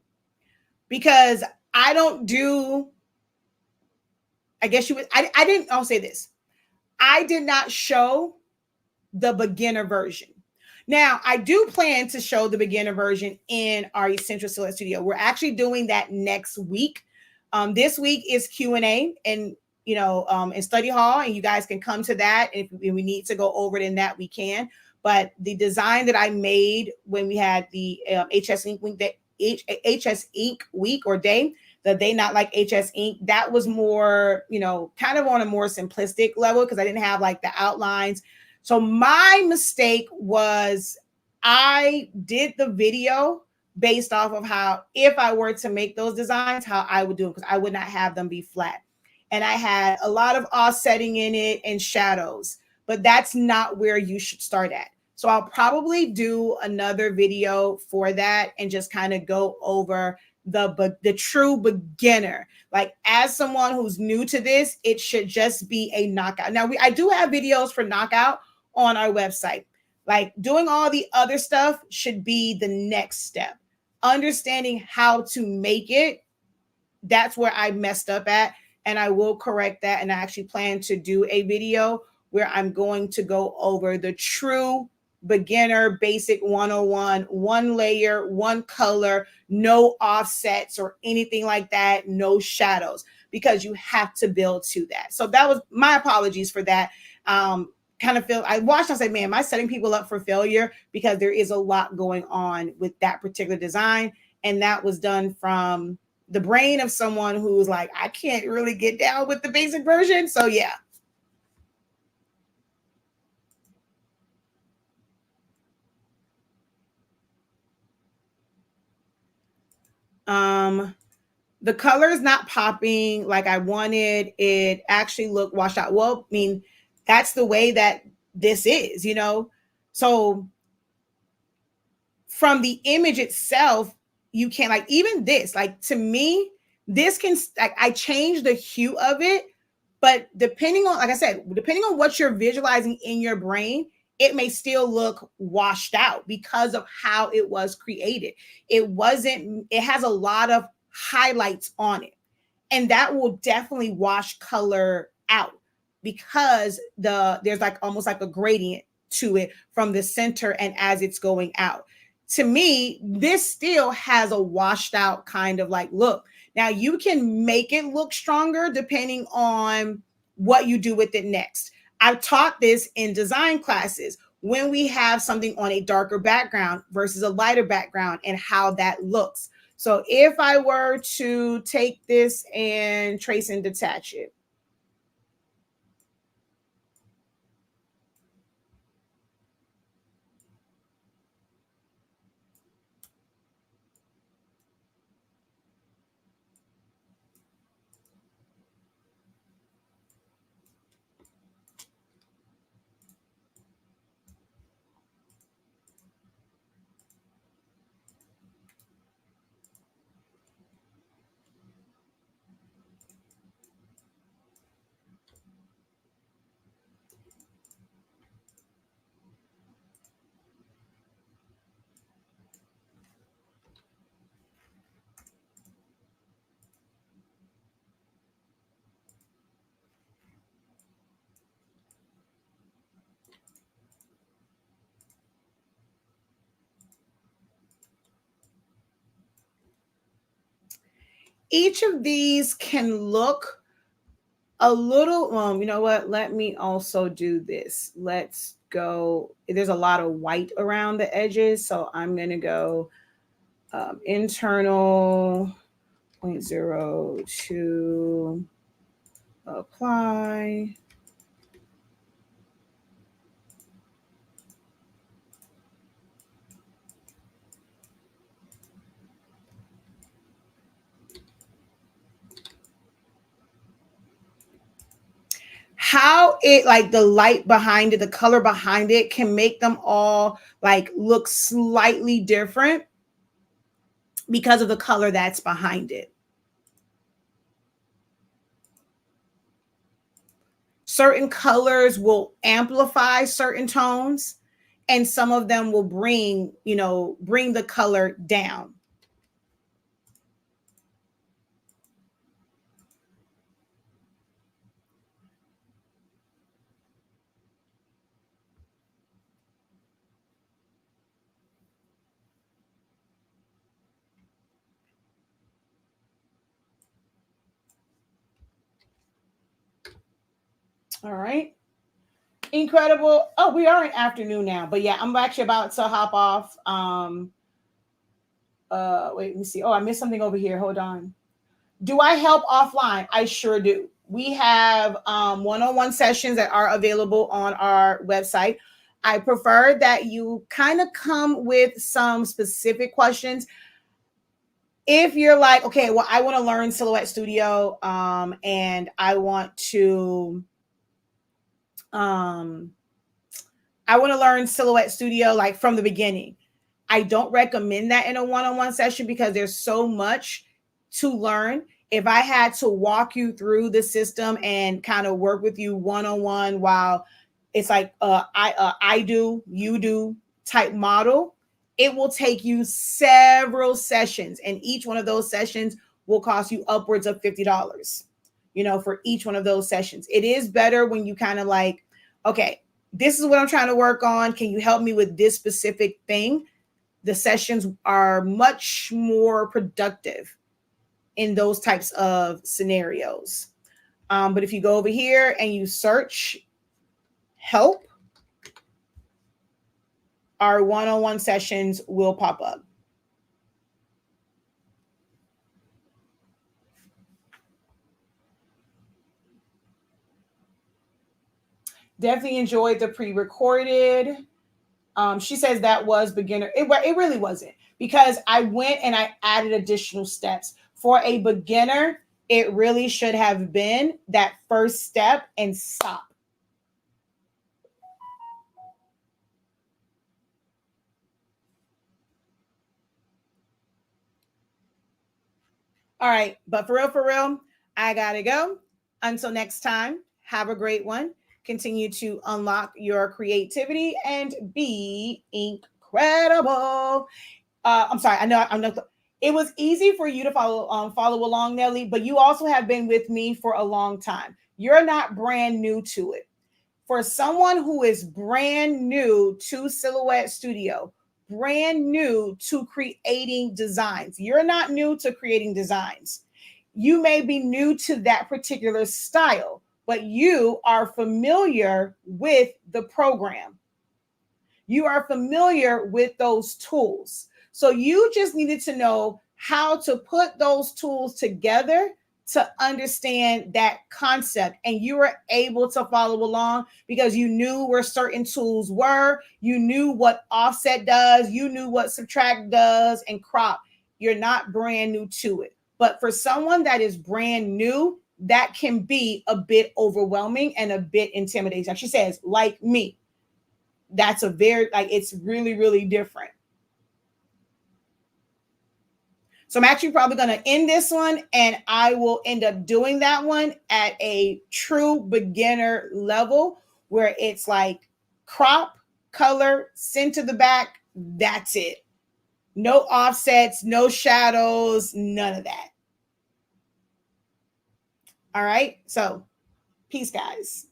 because I don't do. I guess you would. I didn't. I'll say this. I did not show the beginner version. Now, I do plan to show the beginner version in our Essential Silhouette Studio. We're actually doing that next week. This week is Q&A and in study hall, and you guys can come to that. If we need to go over it in that, we can. But the design that I made when we had the HS Ink week, HS Ink week or day, the They Not Like HS Ink, that was more, kind of on a more simplistic level because I didn't have like the outlines. So my mistake was I did the video based off of how, if I were to make those designs, how I would do them, because I would not have them be flat. And I had a lot of offsetting in it and shadows, but that's not where you should start at. So I'll probably do another video for that and just kind of go over the true beginner. Like, as someone who's new to this, it should just be a knockout. Now I do have videos for knockout on our website. Like, doing all the other stuff should be the next step. Understanding how to make it, that's where I messed up at, and I will correct that. And I actually plan to do a video where I'm going to go over the true beginner basic 101, one layer, one color, no offsets or anything like that, no shadows, because you have to build to that. So that was my apologies for that. Kind of feel, I watched, I said, man, am I setting people up for failure? Because there is a lot going on with that particular design. And that was done from the brain of someone who's like, I can't really get down with the basic version. So yeah. The color is not popping like I wanted. It actually looked washed out. Well, I mean, that's the way that this is, So from the image itself, you can't, like, even this, like, to me, this can, like, I changed the hue of it, but depending on, like I said, depending on what you're visualizing in your brain, it may still look washed out because of how it was created. It has a lot of highlights on it, and that will definitely wash color out because there's like almost like a gradient to it from the center and as it's going out. To me, this still has a washed out kind of like look. Now you can make it look stronger depending on what you do with it next. I've taught this in design classes when we have something on a darker background versus a lighter background and how that looks. So if I were to take this and trace and detach it, each of these can look a little, you know what? Let me also do this. Let's go. There's a lot of white around the edges. So I'm going to go internal 0.02 apply. How it, like the light behind it, the color behind it can make them all like look slightly different because of the color that's behind it. Certain colors will amplify certain tones, and some of them will bring the color down. All right. Incredible. Oh, we are in afternoon now, but yeah, I'm actually about to hop off. Wait, let me see. Oh, I missed something over here. Hold on. Do I help offline? I sure do. We have one-on-one sessions that are available on our website. I prefer that you kind of come with some specific questions. If you're like, okay, well, I want to learn Silhouette Studio, and I want to learn Silhouette Studio like from the beginning. I don't recommend that in a one-on-one session because there's so much to learn. If I had to walk you through the system and kind of work with you one-on-one while it's like I do, you do type model, it will take you several sessions, and each one of those sessions will cost you upwards of $50, for each one of those sessions. It is better when you kind of like, okay, this is what I'm trying to work on. Can you help me with this specific thing? The sessions are much more productive in those types of scenarios. But if you go over here and you search help, our one-on-one sessions will pop up. Definitely enjoyed the pre-recorded. She says that was beginner. It really wasn't, because I went and I added additional steps. For a beginner, it really should have been that first step and stop. All right, but for real, I gotta go. Until next time, have a great one. Continue to unlock your creativity and be incredible. I'm sorry. I know I'm not. It was easy for you to follow along, Nelly, but you also have been with me for a long time. You're not brand new to it. For someone who is brand new to Silhouette Studio, brand new to creating designs, you're not new to creating designs. You may be new to that particular style, but you are familiar with the program. You are familiar with those tools. So you just needed to know how to put those tools together to understand that concept, and you were able to follow along because you knew where certain tools were, you knew what offset does, you knew what subtract does, and crop. You're not brand new to it. But for someone that is brand new, that can be a bit overwhelming and a bit intimidating. Like she says, like me, that's a very, like, it's really, really different. So I'm actually probably going to end this one, and I will end up doing that one at a true beginner level where it's like crop, color, center the back. That's it. No offsets, no shadows, none of that. All right. So peace, guys.